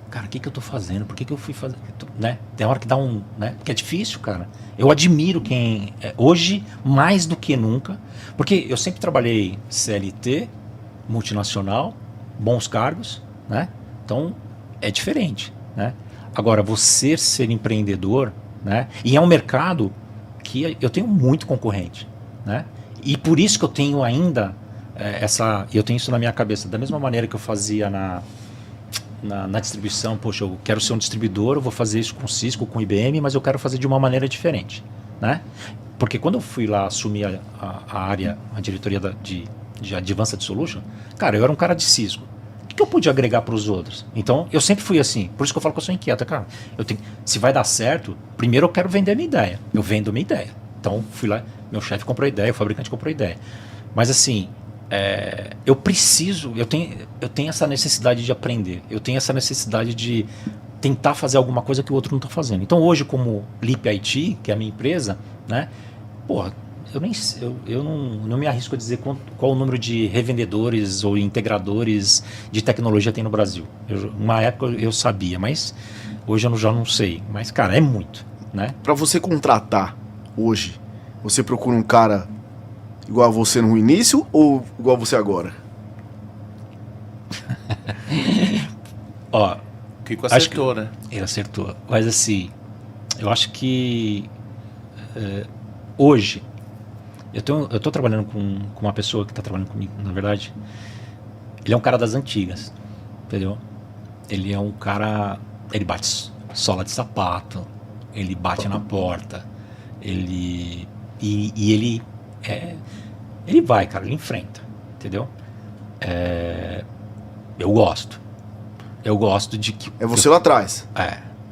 Cara, o que eu tô fazendo? Por que eu fui fazer? Né? Tem hora que dá né? Porque é difícil, cara. Eu admiro quem... hoje, mais do que nunca, porque eu sempre trabalhei CLT, multinacional, bons cargos, né? Então, é diferente, né? Agora, você ser empreendedor, né? E é um mercado que eu tenho muito concorrente, né? E por isso que eu tenho ainda eu tenho isso na minha cabeça. Da mesma maneira que eu fazia na distribuição, poxa, eu quero ser um distribuidor, eu vou fazer isso com Cisco, com IBM, mas eu quero fazer de uma maneira diferente, né? Porque quando eu fui lá assumir a área, a diretoria de Advanced Solution, cara, eu era um cara de Cisco. O que eu pude agregar para os outros? Então, eu sempre fui assim. Por isso que eu falo que eu sou inquieto, cara. Se vai dar certo, primeiro eu quero vender a minha ideia. Eu vendo a minha ideia. Então, fui lá, meu chefe comprou a ideia, o fabricante comprou a ideia. Mas assim... eu tenho essa necessidade de aprender, eu tenho essa necessidade de tentar fazer alguma coisa que o outro não está fazendo. Então hoje, como Leap IT, que é a minha empresa, né, porra, eu não me arrisco a dizer qual o número de revendedores ou integradores de tecnologia tem no Brasil. Uma época eu sabia, mas hoje eu já não sei. Mas, cara, é muito, né? Para você contratar hoje, você procura um cara igual a você no início ou igual a você agora? Ó, o Kiko acertou, né? Ele acertou. Mas assim, eu acho que hoje eu tô trabalhando com uma pessoa que está trabalhando comigo, na verdade. Ele é um cara das antigas, entendeu? Ele é um cara... Ele bate sola de sapato, ele bate na porta, ele vai, cara, ele enfrenta, entendeu? Eu gosto de que... É você lá atrás.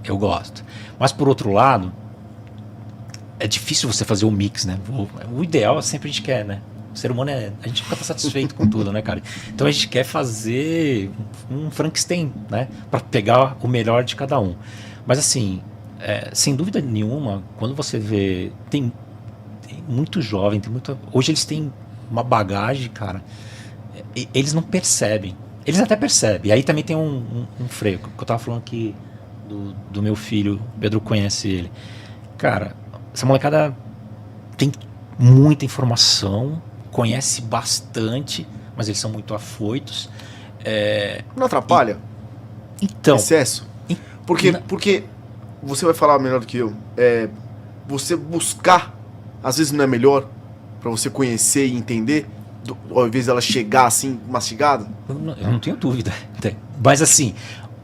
Eu gosto. Mas por outro lado, é difícil você fazer o mix, né? O ideal é sempre a gente quer, né? O ser humano a gente nunca tá satisfeito com tudo, né, cara? Então a gente quer fazer um Frankenstein, né? Pra pegar o melhor de cada um. Mas assim, sem dúvida nenhuma, quando você vê... Tem muito jovem, hoje eles têm uma bagagem, cara, eles não percebem, eles até percebem, e aí também tem um freio, que eu tava falando aqui do meu filho, o Pedro conhece ele, cara, essa molecada tem muita informação, conhece bastante, mas eles são muito afoitos. Não atrapalha? Então... Excesso? Porque você vai falar melhor do que eu, você buscar às vezes não é melhor pra você conhecer e entender, ao invés dela chegar assim, mastigada? Eu não tenho dúvida. Mas assim,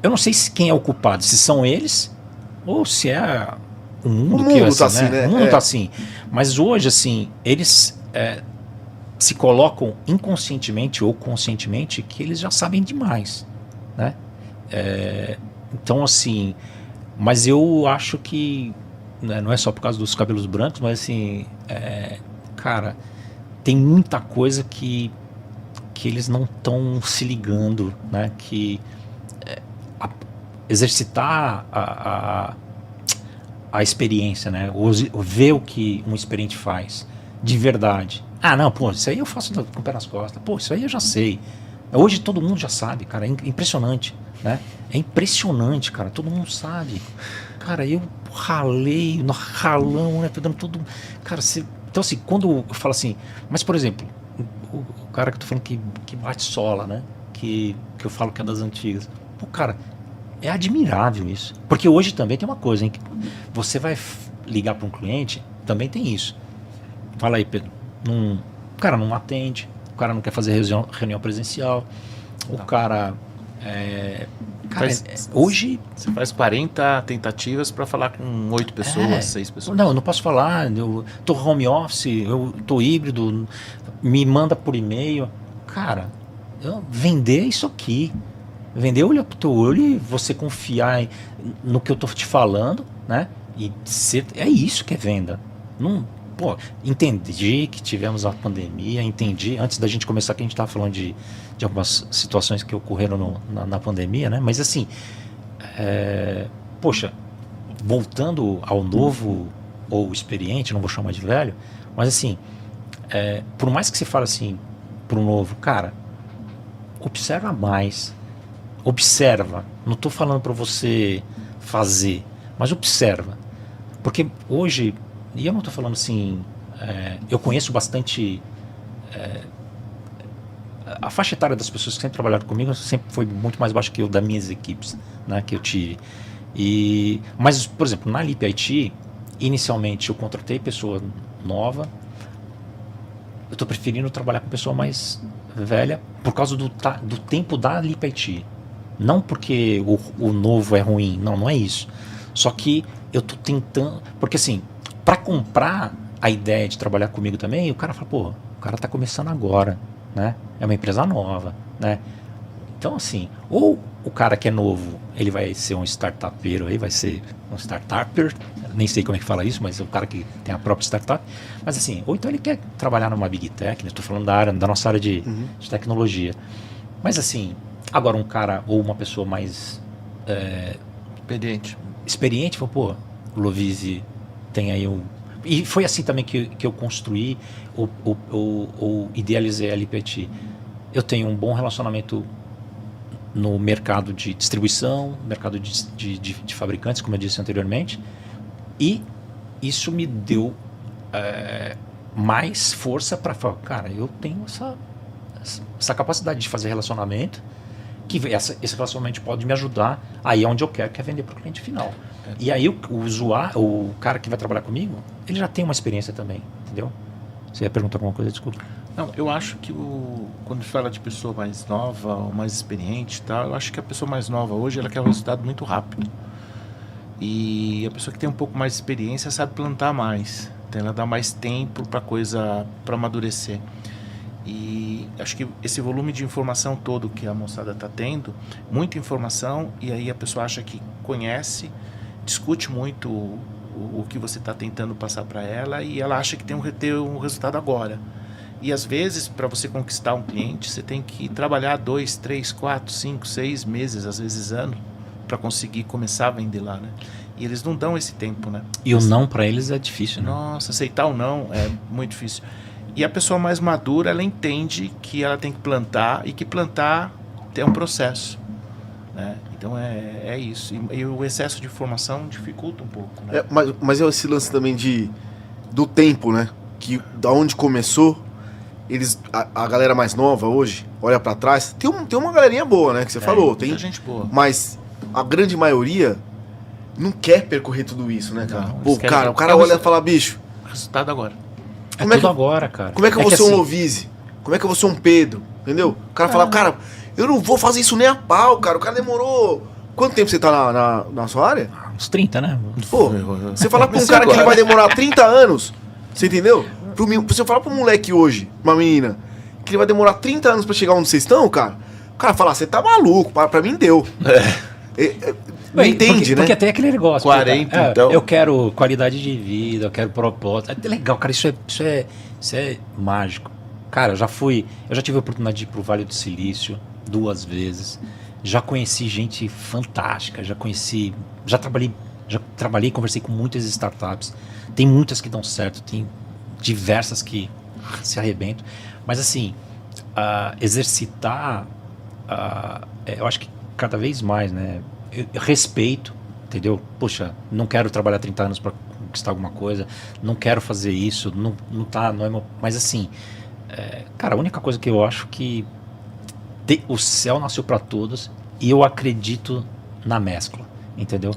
eu não sei quem é o culpado, se são eles ou se é o mundo que tá assim, né? O mundo tá assim. Mas hoje, assim, eles se colocam inconscientemente ou conscientemente que eles já sabem demais, né? Então, assim, mas eu acho que não é só por causa dos cabelos brancos, mas assim, cara, tem muita coisa que eles não estão se ligando, né? Que exercitar a experiência, né? Ver o que um experiente faz de verdade. Não, pô, isso aí eu faço com o pé nas costas. Pô, isso aí eu já sei. Hoje todo mundo já sabe, cara, é impressionante, né? É impressionante, cara, todo mundo sabe. Cara, eu ralei, nós ralamos, né? Tô dando tudo. Cara, então assim, quando eu falo assim, mas por exemplo, o cara que eu tô falando que bate sola, né? que eu falo que é das antigas. Pô, cara, é admirável isso. Porque hoje também tem uma coisa, hein? Que você vai ligar para um cliente, também tem isso. Fala aí, Pedro. O cara não atende, o cara não quer fazer reunião presencial, o cara... hoje... Você faz 40 tentativas para falar com 8 pessoas, 6 pessoas. Não, eu não posso falar, eu tô home office, eu tô híbrido, me manda por e-mail. Cara, vender isso aqui. Vender olho pro teu olho e você confiar no que eu tô te falando, né? E é isso que é venda. Não, pô, entendi que tivemos a pandemia, entendi, antes da gente começar que a gente estava falando de algumas situações que ocorreram na pandemia, né? Mas assim, poxa, voltando ao novo ou experiente, não vou chamar de velho, mas assim, por mais que você fale assim para o novo, cara, observa mais, observa, não estou falando para você fazer, mas observa, porque hoje, e eu não estou falando assim, eu conheço bastante, a faixa etária das pessoas que sempre trabalharam comigo sempre foi muito mais baixa que eu, das minhas equipes, né, que eu tive. Mas, por exemplo, na Lip IT, inicialmente eu contratei pessoa nova, eu estou preferindo trabalhar com pessoa mais velha por causa do tempo da Lip IT. Não porque o novo é ruim, não é isso. Só que eu estou tentando, porque assim, para comprar a ideia de trabalhar comigo também, o cara fala, pô, o cara está começando agora, né? É uma empresa nova, né? Então assim, ou o cara que é novo, ele vai ser um startupeiro aí, vai ser um startupper, nem sei como é que fala isso, mas é o cara que tem a própria startup, mas assim, ou então ele quer trabalhar numa big tech, né? Estou falando da nossa área de tecnologia, mas assim, agora um cara ou uma pessoa mais experiente, fala, pô, o Lovise tem aí e foi assim também que eu construí ou idealizei a LPT. Eu tenho um bom relacionamento no mercado de distribuição, mercado de fabricantes, como eu disse anteriormente, e isso me deu mais força para falar, cara, eu tenho essa capacidade de fazer relacionamento, que esse relacionamento pode me ajudar aí onde eu quero, que é vender para o cliente final. E aí o usuário, o cara que vai trabalhar comigo, ele já tem uma experiência também, entendeu? Você ia perguntar alguma coisa? Desculpa. Não, eu acho que quando fala de pessoa mais nova ou mais experiente e tal, eu acho que a pessoa mais nova hoje ela quer um resultado muito rápido. E a pessoa que tem um pouco mais de experiência sabe plantar mais. Então ela dá mais tempo para coisa para amadurecer. E acho que esse volume de informação todo que a moçada está tendo, muita informação, e aí a pessoa acha que conhece, discute muito o que você está tentando passar para ela, e ela acha que tem ter um resultado agora. E às vezes, para você conquistar um cliente, você tem que trabalhar 2, 3, 4, 5, 6 meses, às vezes ano, para conseguir começar a vender lá, né? E eles não dão esse tempo, né? E o não para eles é difícil, né? Nossa, aceitar o não é muito difícil. E a pessoa mais madura, ela entende que ela tem que plantar e que plantar é um processo, né? Então é isso. E o excesso de informação dificulta um pouco, né? Mas é esse lance também do tempo, né? Que da onde começou, a galera mais nova hoje, olha pra trás, tem uma galerinha boa, né? Que você falou. Tem gente boa. Mas a grande maioria não quer percorrer tudo isso, né, cara? Não, pô, o cara olha e fala, bicho... Resultado agora. Como é tudo agora, cara. Como é que eu vou ser um Lovise? Como é que eu vou ser um Pedro? Entendeu? O cara fala, cara, eu não vou fazer isso nem a pau, cara. O cara demorou... Quanto tempo você tá na sua área? Uns 30, né? Pô, você falar pra um cara que ele vai demorar 30 anos, você entendeu? Você falar pra um moleque hoje, uma menina, que ele vai demorar 30 anos pra chegar onde vocês estão, cara, o cara fala, você tá maluco, pra mim deu. Não entende, né? Porque tem aquele negócio. 40, então. Eu quero qualidade de vida, eu quero propósito. É legal, cara, isso é mágico. Cara, eu já tive a oportunidade de ir pro Vale do Silício 2 vezes. Já conheci gente fantástica, já trabalhei, conversei com muitas startups. Tem muitas que dão certo, tem diversas que se arrebentam. Mas assim, exercitar, eu acho que cada vez mais, né? Eu respeito, entendeu? Poxa, não quero trabalhar 30 anos para conquistar alguma coisa, não quero fazer isso, não é meu... Mas assim, cara, a única coisa que eu acho que o céu nasceu para todos e eu acredito na mescla, entendeu?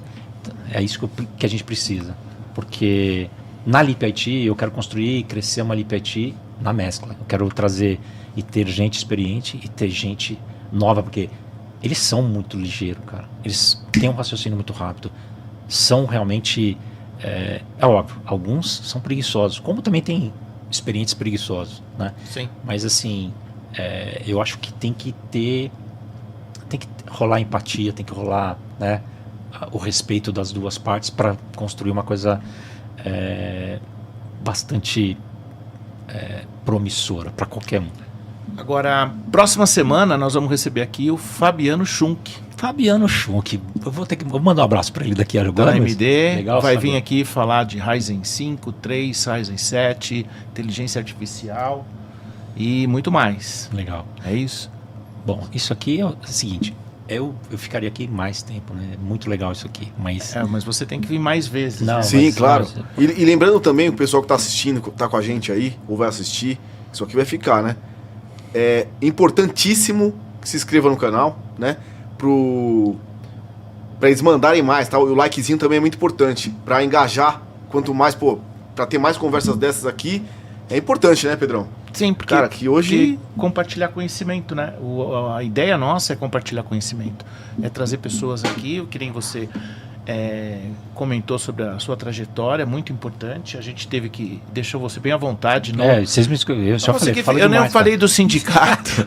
É isso que a gente precisa, porque na Leap IT eu quero construir e crescer uma Leap IT na mescla. Eu quero trazer e ter gente experiente e ter gente nova, porque eles são muito ligeiros, cara. Eles têm um raciocínio muito rápido. São realmente, é óbvio, alguns são preguiçosos, como também tem experientes preguiçosos, né? Sim. Mas assim, eu acho que tem que rolar empatia, tem que rolar, né, o respeito das duas partes para construir uma coisa bastante promissora para qualquer um. Agora, próxima semana nós vamos receber aqui o Fabiano Schunk. Fabiano Schunk, vou mandar um abraço para ele daqui agora. Da AMD, legal, vai Fabiano. vir aqui falar de Ryzen 5, 3, Ryzen 7, inteligência artificial e muito mais. Legal. É isso? Bom, isso aqui é o seguinte, eu ficaria aqui mais tempo, né? Muito legal isso aqui, mas... Mas você tem que vir mais vezes. Não, né? Sim, mas- claro. E lembrando também, o pessoal que tá assistindo, tá com a gente aí, ou vai assistir, isso aqui vai ficar, né? É importantíssimo que se inscreva no canal, né? Pra eles mandarem mais, tá? O likezinho também é muito importante, pra engajar, quanto mais, pra ter mais conversas dessas aqui, é importante, né, Pedrão? Sim, porque, Cara, que hoje- porque compartilhar conhecimento, né? A ideia nossa é compartilhar conhecimento. É trazer pessoas aqui, que nem você comentou sobre a sua trajetória, muito importante. A gente teve que... Deixou você bem à vontade. Vocês me eu já falei eu demais, não falei do sindicato.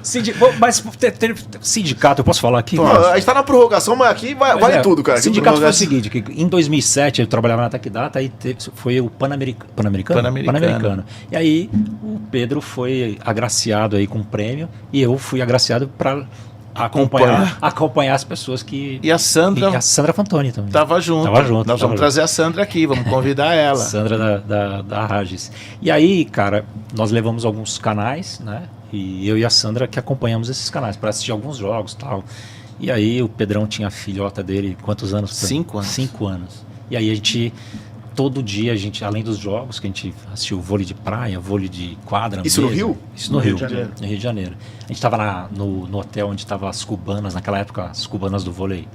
Mas ter sindicato, eu posso falar aqui? Pô, a gente tá na prorrogação, mas aqui vale tudo, cara. O sindicato foi o Aqui no seguinte, que em 2007 eu trabalhava na TecData e foi o Pan-Americano. E aí o Pedro foi agraciado aí com um prêmio e eu fui agraciado para acompanhar as pessoas que... E a Sandra... E a Sandra Fantoni também. Tava junto. Nós vamos trazer a Sandra aqui, vamos convidar ela. Sandra da Ragis. E aí, cara, nós levamos alguns canais, né? E eu e a Sandra que acompanhamos esses canais para assistir alguns jogos e tal. E aí o Pedrão tinha a filhota dele, quantos anos? 5 anos. 5 anos. E aí a gente, todo dia, além dos jogos, que a gente assistiu vôlei de praia, vôlei de quadra. Isso no mesa, Rio? Isso no Rio. de Janeiro. No Rio de Janeiro. A gente estava no hotel onde estavam as cubanas, naquela época, as cubanas do vôlei.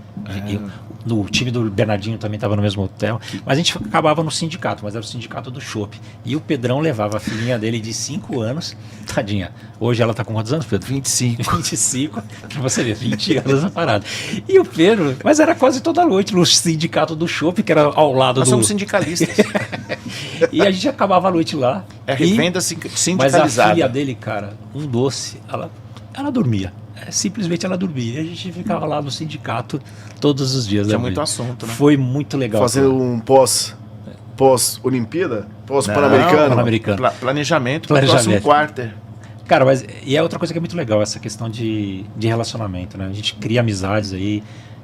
No time do Bernardinho também estava no mesmo hotel. Mas a gente acabava no sindicato, mas era o sindicato do chopp. E o Pedrão levava a filhinha dele de 5 anos, tadinha. Hoje ela está com quantos anos, Pedro? 25. 25, pra você ver, 20 anos na parada. E o Pedro, mas era quase toda noite no sindicato do chopp, que era ao lado Nós do... somos sindicalistas. E a gente acabava a noite lá. É revenda Mas sindicalizada. a filha dele, cara, um doce, ela dormia. Simplesmente ela dormia. E a gente ficava lá no sindicato todos os dias. Tinha né, muito velho? assunto, né? Foi muito legal. Fazendo um pós-Olimpíada? Pós-Pan-Americano? Pan-Americano. Planejamento para o próximo quarter. Cara, mas e é outra coisa que é muito legal, essa questão de relacionamento, né? A gente cria amizades aí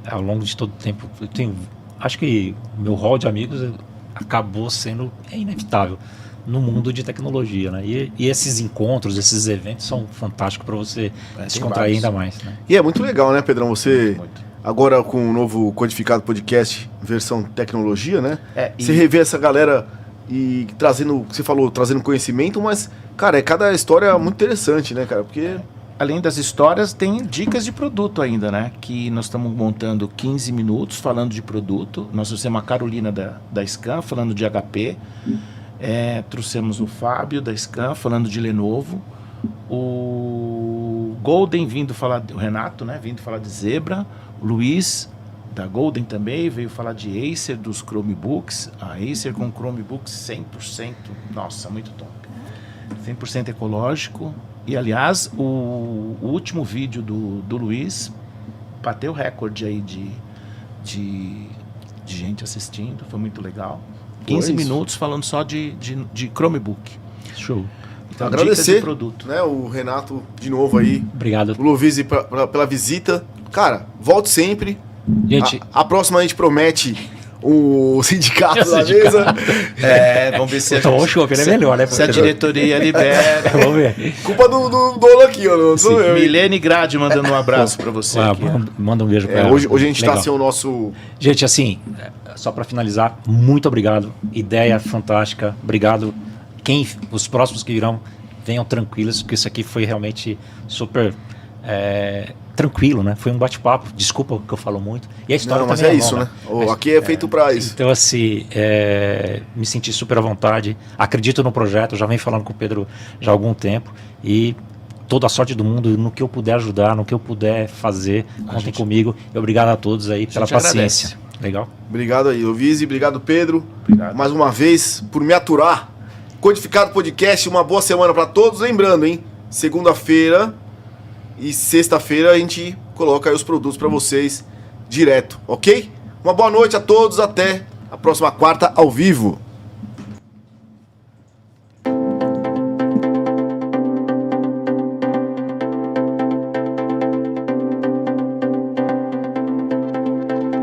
ao longo de todo o tempo. Acho que o meu hall de amigos acabou sendo inevitável no mundo de tecnologia, né? E esses encontros, esses eventos são fantásticos para você se contrair ainda mais, né? E é muito legal, né, Pedrão? Você, Muito. agora com o novo Codificado Podcast, versão tecnologia, né? E- Você revê essa galera e trazendo, você falou, trazendo conhecimento, mas, cara, cada história é muito interessante, né, cara? Porque... Além das histórias, tem dicas de produto ainda, né? Que nós estamos montando 15 minutos falando de produto. Nós trouxemos a Carolina da Scan falando de HP. Trouxemos o Fábio da Scan falando de Lenovo. O Golden o Renato, né? Vindo falar de Zebra. O Luiz da Golden também veio falar de Acer, dos Chromebooks. A Acer com Chromebooks 100%, nossa, muito top. 100% ecológico. E, aliás, o último vídeo do Luiz bateu recorde aí de gente assistindo, foi muito legal. 15 minutos falando só de Chromebook. Show. Então, agradecer, dicas de produto. né, o Renato de novo aí, Obrigado. o Lovise pela visita. Cara, volte sempre. Gente, A próxima a gente promete o sindicato da mesa. Vamos ver se o chopp é melhor, né? se a diretoria libera. Vamos ver. Culpa do dono aqui, ó. Não sou eu. Milene Grade mandando um abraço para você. Aqui, Manda um beijo pra ela. Hoje a gente Legal. tá sem o nosso... Gente, assim, só para finalizar, muito obrigado. Ideia fantástica. Obrigado. Os próximos que virão, venham tranquilos, porque isso aqui foi realmente super tranquilo, né? Foi um bate-papo. Desculpa que eu falo muito. E a história não, mas também é isso, longa, né? Aqui é feito para isso. Então, assim, me senti super à vontade. Acredito no projeto. Já venho falando com o Pedro já há algum tempo. E toda a sorte do mundo no que eu puder ajudar, no que eu puder fazer. Contem comigo. E obrigado a todos aí pela paciência. Agradece. Legal? Obrigado aí, Lovise. Obrigado, Pedro. Obrigado. Mais uma vez, por me aturar. Codificado Podcast, uma boa semana para todos. Lembrando, hein? Segunda-feira e sexta-feira a gente coloca aí os produtos para vocês direto, ok? Uma boa noite a todos, até a próxima quarta ao vivo.